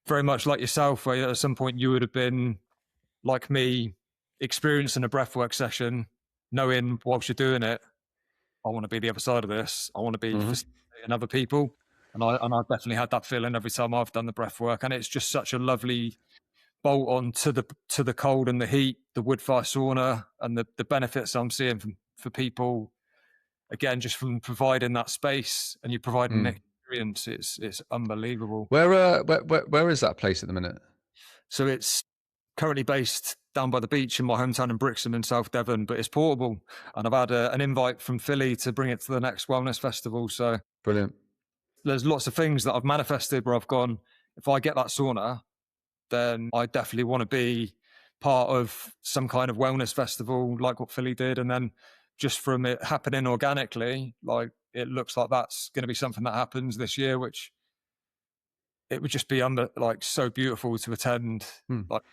very much like yourself, where at some point you would have been like me, experiencing a breathwork session, knowing whilst you're doing it, I want to be the other side of this. I want to be facilitating other people. And I definitely had that feeling every time I've done the breathwork. And it's just such a lovely bolt on to the cold and the heat, the wood fire sauna, and the benefits I'm seeing for people, again, just from providing that space, and you're providing an experience. It's unbelievable. Where is that place at the minute? So it's currently based down by the beach in my hometown in Brixham in South Devon, but it's portable, and I've had an invite from Philly to bring it to the next wellness festival. So brilliant. There's lots of things that I've manifested where I've gone, if I get that sauna, then I definitely want to be part of some kind of wellness festival like what Philly did. And then just from it happening organically, like it looks like that's going to be something that happens this year, which it would just be so beautiful to attend like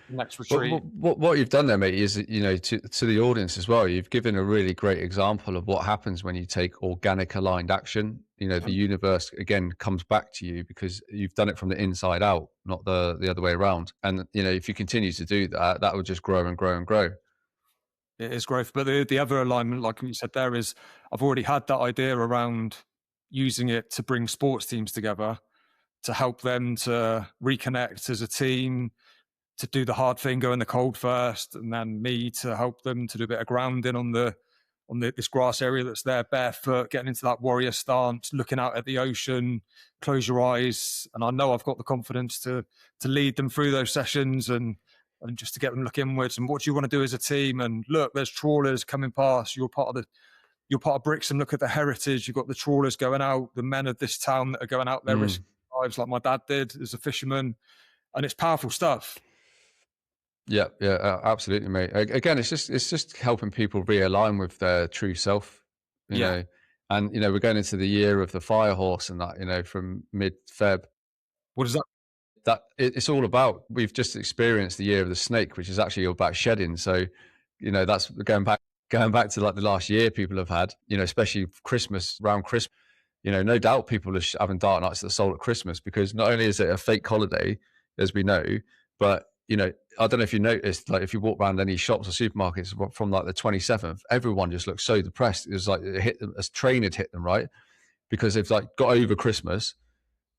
next retreat. What you've done there, mate, is, to the audience as well, you've given a really great example of what happens when you take organic aligned action. The universe again comes back to you because you've done it from the inside out, not the other way around. And if you continue to do that, that will just grow and grow and grow. It is growth, but the other alignment, like you said there, is I've already had that idea around using it to bring sports teams together, to help them to reconnect as a team, to do the hard thing, go in the cold first, and then me to help them to do a bit of grounding on this grass area that's there, barefoot, getting into that warrior stance, looking out at the ocean, close your eyes. And I know I've got the confidence to lead them through those sessions and just to get them look inwards. And what do you want to do as a team? And look, there's trawlers coming past. You're part of Brixham. Look at the heritage. You've got the trawlers going out, the men of this town that are going out there risking lives like my dad did as a fisherman. And it's powerful stuff. Yeah, absolutely, mate. Again, it's just helping people realign with their true self, you know. And we're going into the year of the fire horse and that, from mid-Feb. What is that? That it's all about. We've just experienced the year of the snake, which is actually about shedding. So, that's going back to like the last year people have had, especially Christmas, around Christmas. No doubt people are having dark nights of the soul at Christmas, because not only is it a fake holiday, as we know, but I don't know if you noticed, like if you walk around any shops or supermarkets from like the 27th, everyone just looks so depressed. It was like it hit them, a train had hit them, right? Because they've like got over Christmas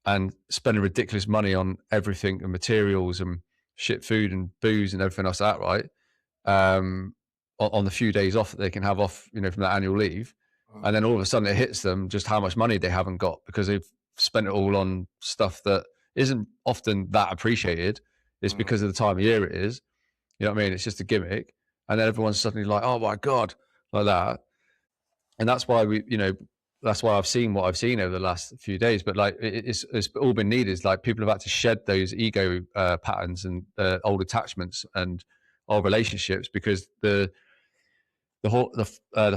and spending ridiculous money on everything and materials and shit food and booze and everything else like that, right? On the few days off that they can have off, from that annual leave. And then all of a sudden it hits them just how much money they haven't got, because they've spent it all on stuff that isn't often that appreciated. It's because of the time of year it is. You know what I mean? It's just a gimmick. And then everyone's suddenly like, oh my God, like that. And that's why that's why I've seen what I've seen over the last few days. But like, it's all been needed is like people have had to shed those ego patterns and old attachments and old relationships, because the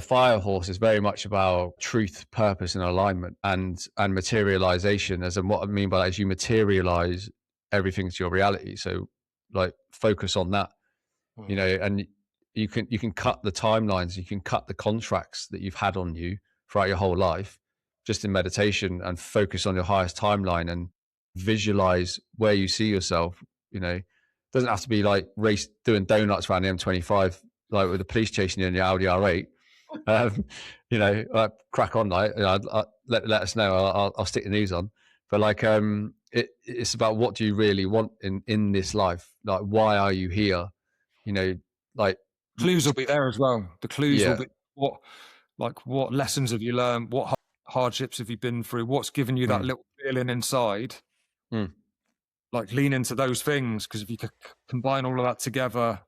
fire horse is very much about truth, purpose, and alignment, and materialization. As in, what I mean by that is you materialize everything to your reality. So like focus on that, and you can cut the timelines, you can cut the contracts that you've had on you throughout your whole life just in meditation, and focus on your highest timeline and visualize where you see yourself. It doesn't have to be like doing donuts around the M25 like with the police chasing you in your Audi R8. Crack on, like, let us know. I'll stick the news on. But like, it's about, what do you really want in this life? Like, why are you here? Like Clues will be there as well. The clues will be what lessons have you learned? What hardships have you been through? What's given you that little feeling inside? Like, lean into those things, because if you could combine all of that together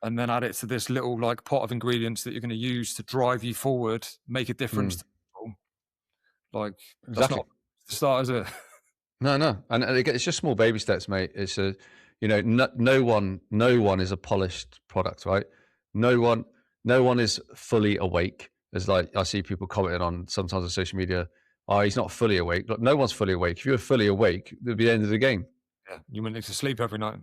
and then add it to this little like pot of ingredients that you're going to use to drive you forward, make a difference to people. Like, that's not the start, is it? No. And again, it's just small baby steps, mate. It's no one is a polished product, right? No one is fully awake. As like, I see people commenting on sometimes on social media, oh, he's not fully awake. Look, no one's fully awake. If you were fully awake, it'd be the end of the game. Yeah, you wouldn't need to sleep every night.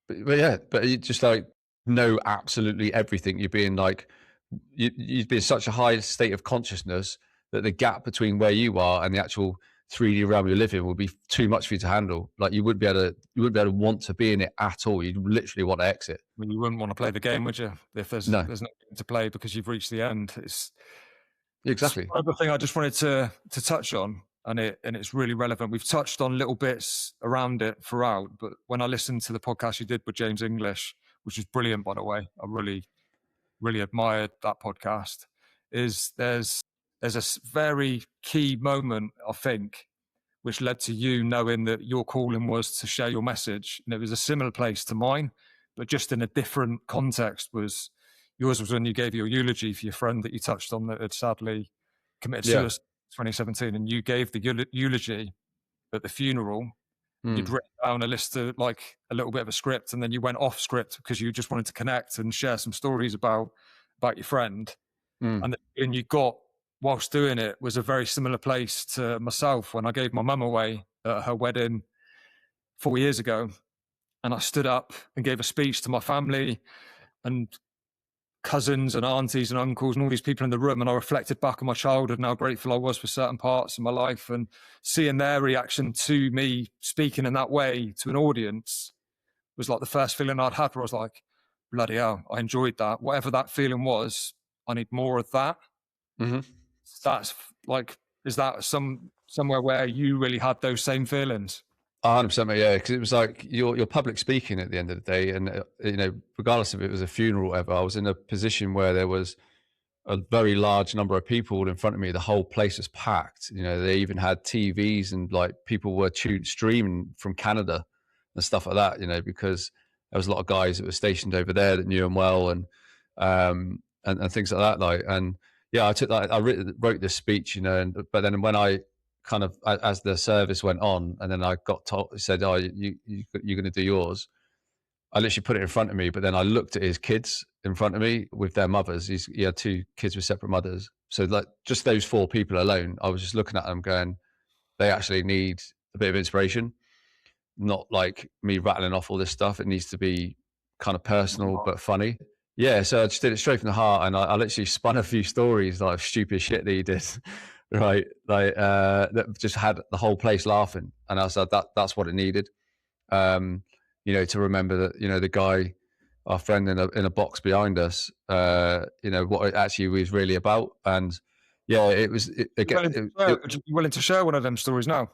But you just like know absolutely everything. You'd be in like, you'd be in such a high state of consciousness that the gap between where you are and the actual 3D realm you live in will be too much for you to handle. Like, you wouldn't be able to want to be in it at all. You'd literally want to exit. I mean, you wouldn't want to play the game, would you? If there's nothing to play because you've reached the end. It's exactly. Another thing I just wanted to touch on, and it's really relevant. We've touched on little bits around it throughout, but when I listened to the podcast you did with James English, which was brilliant, by the way, I really, really admired that podcast. There's a very key moment, I think, which led to you knowing that your calling was to share your message. And it was a similar place to mine, but just in a different context. Yours was when you gave your eulogy for your friend that you touched on that had sadly committed suicide in 2017. And you gave the eulogy at the funeral. You'd written down a list of like a little bit of a script, and then you went off script because you just wanted to connect and share some stories about your friend. And you got, whilst doing it, was a very similar place to myself when I gave my mum away at her wedding 4 years ago. And I stood up and gave a speech to my family and cousins and aunties and uncles and all these people in the room. And I reflected back on my childhood and how grateful I was for certain parts of my life, and seeing their reaction to me speaking in that way to an audience was like the first feeling I'd had where I was like, bloody hell, I enjoyed that. Whatever that feeling was, I need more of that. Mm-hmm. That's like, is that somewhere where you really had those same feelings? 100%, yeah, because it was like you're public speaking at the end of the day, and regardless if it was a funeral or whatever, I was in a position where there was a very large number of people in front of me. The whole place was packed. They even had TVs, and like people were streaming from Canada and stuff like that. Because there was a lot of guys that were stationed over there that knew him well, and things like that. Like, and yeah, I took that. I wrote this speech, but then when I kind of, as the service went on, and then I got told, said, "Oh, you're going to do yours." I literally put it in front of me, but then I looked at his kids in front of me with their mothers. He had 2 kids with separate mothers. So like just those 4 people alone, I was just looking at them going, they actually need a bit of inspiration, not like me rattling off all this stuff. It needs to be kind of personal, but funny. Yeah. So I just did it straight from the heart. And I literally spun a few stories, like stupid shit that he did. Right. Like, that just had the whole place laughing. And I was like, that's what it needed. To remember that, the guy, our friend in a box behind us, what it actually was really about. And yeah, it was, Would you be willing to share one of them stories now?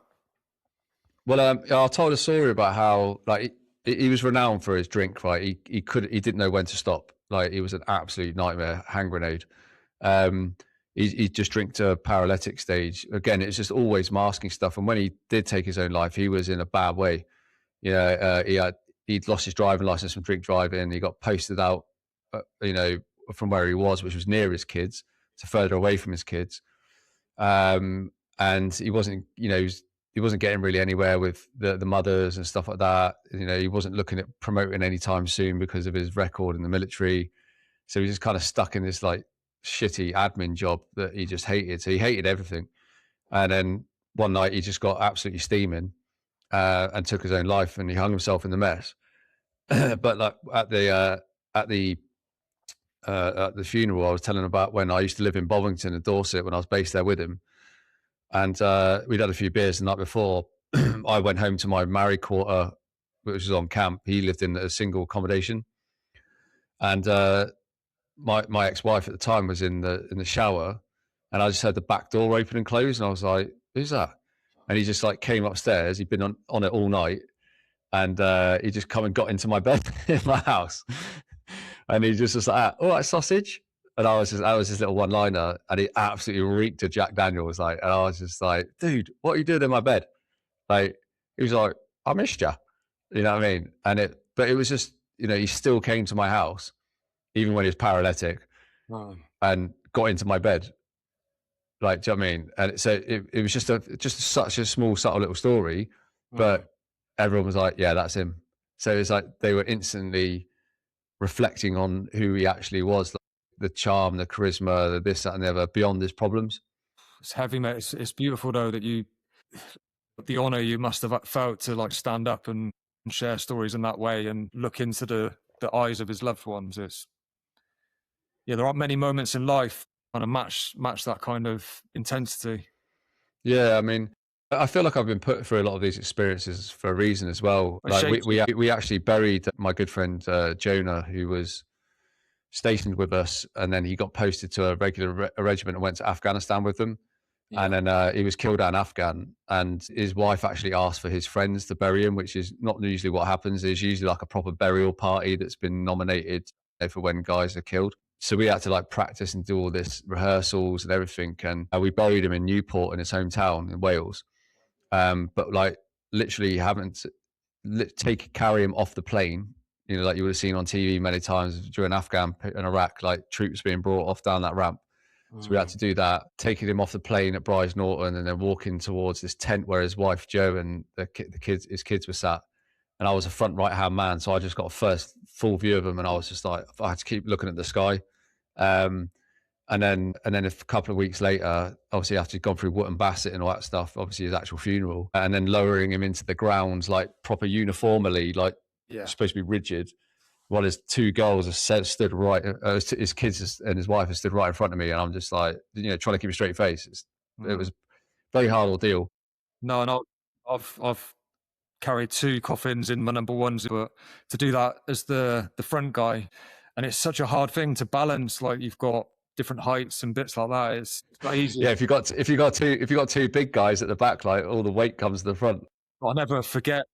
Well, I told a story about how like he was renowned for his drink, right? He didn't know when to stop. Like, he was an absolute nightmare, hand grenade. He just drank to a paralytic stage. Again, it's just always masking stuff. And when he did take his own life, he was in a bad way. He'd lost his driving license from drink driving. He got posted out, from where he was, which was near his kids, to further away from his kids. And he wasn't, he wasn't getting really anywhere with the mothers and stuff like that. He wasn't looking at promoting anytime soon because of his record in the military. So he was just kind of stuck in this like shitty admin job that he just hated. So he hated everything. And then one night he just got absolutely steaming, and took his own life, and he hung himself in the mess. But like at the funeral, I was telling about when I used to live in Bovington in Dorset when I was based there with him. And we'd had a few beers the night before. I went home to my married quarter, which was on camp. He lived in a single accommodation. And my ex-wife at the time was in the shower, and I just heard the back door open and close, and I was like, "Who's that?" And he just like came upstairs. He'd been on it all night, and he just come and got into my bed in my house, and he just was like, "All right, sausage." And I was this little one-liner, and he absolutely reeked of Jack Daniels. Like, and I was just like, "Dude, what are you doing in my bed?" Like, he was like, "I missed you." You know what I mean? But it was just, he still came to my house, even when he was paralytic, and got into my bed. Like, do you know what I mean? And so it was just such a small, subtle little story, but everyone was like, "Yeah, that's him." So it's like they were instantly reflecting on who he actually was, like the charm, the charisma, the this, that, and the other, beyond his problems. It's heavy, mate. It's beautiful though that the honor you must have felt to like stand up and share stories in that way and look into the eyes of his loved ones. There aren't many moments in life kind of match that kind of intensity. Yeah, I mean, I feel like I've been put through a lot of these experiences for a reason as well. Like we actually buried my good friend Jonah, who was stationed with us, and then he got posted to a regular regiment and went to Afghanistan with them. Yeah. And then he was killed out in Afghan, and his wife actually asked for his friends to bury him, which is not usually what happens. There's usually like a proper burial party that's been nominated for when guys are killed. So we had to like practice and do all this rehearsals and everything. And we buried him in Newport in his hometown in Wales. But like literally having to carry him off the plane, like you would have seen on TV many times during Afghan and Iraq, like troops being brought off down that ramp. So we had to do that, taking him off the plane at Bryce Norton, and then walking towards this tent where his wife Jo and his kids were sat. And I was a front right-hand man, so I just got a first full view of him, and I was just like, I had to keep looking at the sky. And then a couple of weeks later, obviously after he'd gone through Wootton Bassett and all that stuff, obviously his actual funeral, and then lowering him into the ground like proper uniformly, like supposed to be rigid, while his two girls are stood right, his kids and his wife are stood right in front of me, and I'm just like, trying to keep a straight face. It was a very hard ordeal. No, and I've carried 2 coffins in my number ones, but to do that as the front guy, and it's such a hard thing to balance. Like you've got different heights and bits like that. It's not easy. Yeah, if you got two big guys at the back, like all the weight comes to the front. I'll never forget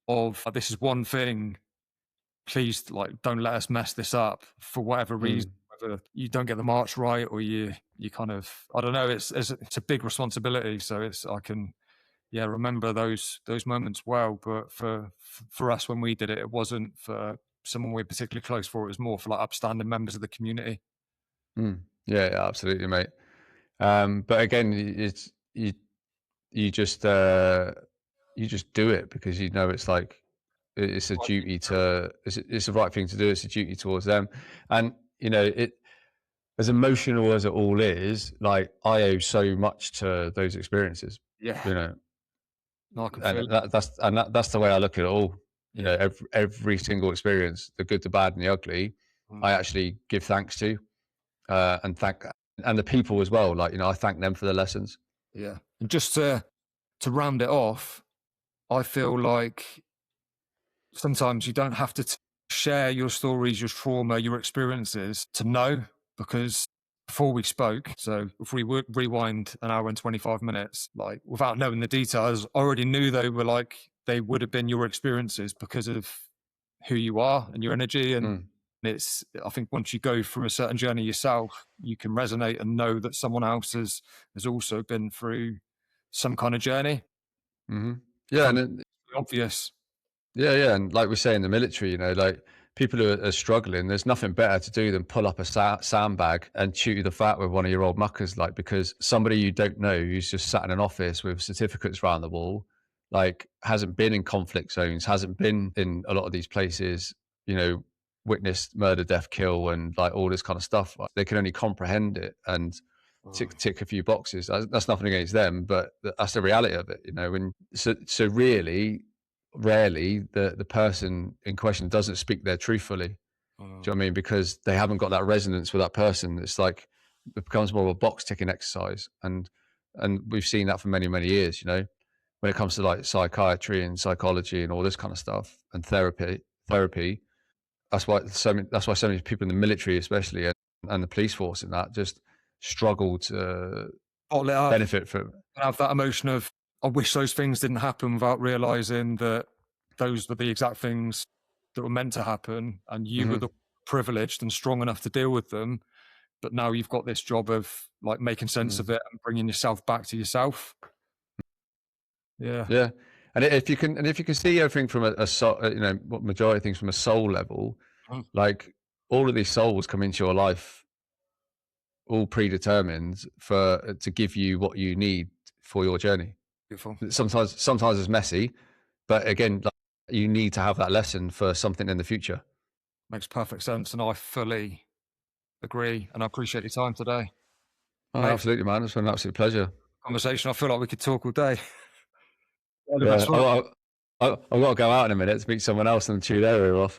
of this is one thing. Please, like, don't let us mess this up for whatever reason. Whether you don't get the march right or you kind of, I don't know. It's a big responsibility. So I can remember those moments well. But for us when we did it, it wasn't for someone we're particularly close for. It was more for like upstanding members of the community. Yeah, absolutely, mate. But again, it's you just do it because it's like it's a duty to it's the right thing to do. It's a duty towards them, and it, as emotional as it all is, like I owe so much to those experiences. Yeah. No, I can feel and that's the way I look at it all. Every single experience, the good, the bad, and the ugly, I actually give thanks to, and the people as well. Like I thank them for the lessons. Yeah, and just to round it off, I feel like sometimes you don't have to share your stories, your trauma, your experiences to know, because before we spoke, so if we would rewind an hour and 25 minutes, like without knowing the details, I already knew they would have been your experiences because of who you are and your energy. And I think once you go through a certain journey yourself, you can resonate and know that someone else has also been through some kind of journey. Yeah, and obvious. Yeah, and like we say in the military, like people who are struggling, there's nothing better to do than pull up a sandbag and chew the fat with one of your old muckers, like, because somebody you don't know who's just sat in an office with certificates around the wall, like hasn't been in conflict zones, hasn't been in a lot of these places, witnessed murder, death, kill, and like all this kind of stuff. Like, they can only comprehend it and tick a few boxes. That's nothing against them, but that's the reality of it, And so really, rarely the person in question doesn't speak there truthfully. Do you know what I mean? Because they haven't got that resonance with that person. It's like it becomes more of a box ticking exercise, and we've seen that for many, many years. When it comes to like psychiatry and psychology and all this kind of stuff and therapy. That's why so many people in the military, especially, and the police force, and that just struggle to benefit from. Have that emotion of, I wish those things didn't happen, without realizing that those were the exact things that were meant to happen, and you were the privileged and strong enough to deal with them. But now you've got this job of like making sense of it and bringing yourself back to yourself. Yeah. And if you can see everything from a soul, what majority of things from a soul level, like all of these souls come into your life all predetermined to give you what you need for your journey. Beautiful. Sometimes it's messy, but again, like, you need to have that lesson for something in the future. Makes perfect sense, and I fully agree. And I appreciate your time today. Oh, absolutely, man. It's been an absolute pleasure. Conversation. I feel like we could talk all day. Yeah, I've got to go out in a minute to meet someone else and chew their ear off.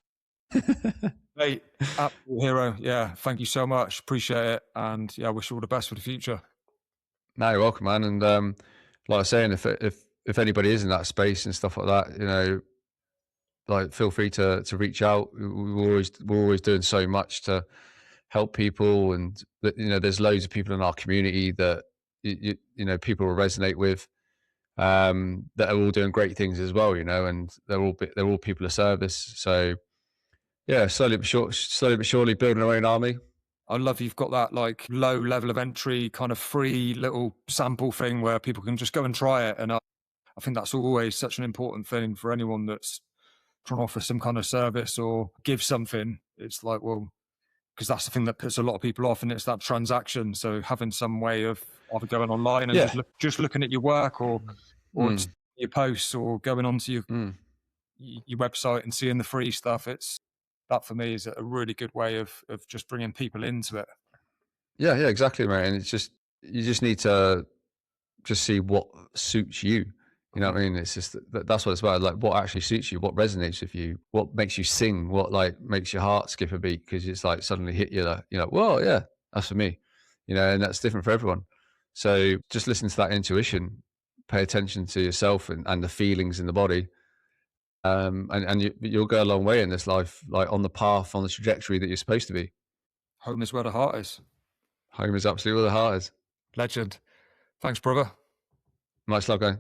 Hey, absolute hero. Yeah, thank you so much. Appreciate it, and I wish you all the best for the future. No, you're welcome, man. And like I was saying, if anybody is in that space and stuff like that, like feel free to reach out. We're always doing so much to help people, and there's loads of people in our community that people will resonate with, that are all doing great things as well, and they're all people of service. So yeah, slowly but surely building our own army. I love you've got that like low level of entry kind of free little sample thing where people can just go and try it. And I think that's always such an important thing for anyone that's trying to offer some kind of service or give something. It's like, well, because that's the thing that puts a lot of people off, and it's that transaction. So having some way of either going online and just looking at your work or your posts, or going onto your website and seeing the free stuff, that for me is a really good way of just bringing people into it. Yeah, exactly, mate. And it's just, you just need to just see what suits you. You know what I mean? It's just that's what it's about. Like, what actually suits you, what resonates with you, what makes you sing, what like makes your heart skip a beat because it's like suddenly hit you. Like, you know, well, yeah, that's for me. You know, and that's different for everyone. So just listen to that intuition, pay attention to yourself and the feelings in the body, and you'll go a long way in this life, like on the path, on the trajectory that you're supposed to be. Home is where the heart is. Home is absolutely where the heart is. Legend. Thanks, brother. Much love, guy.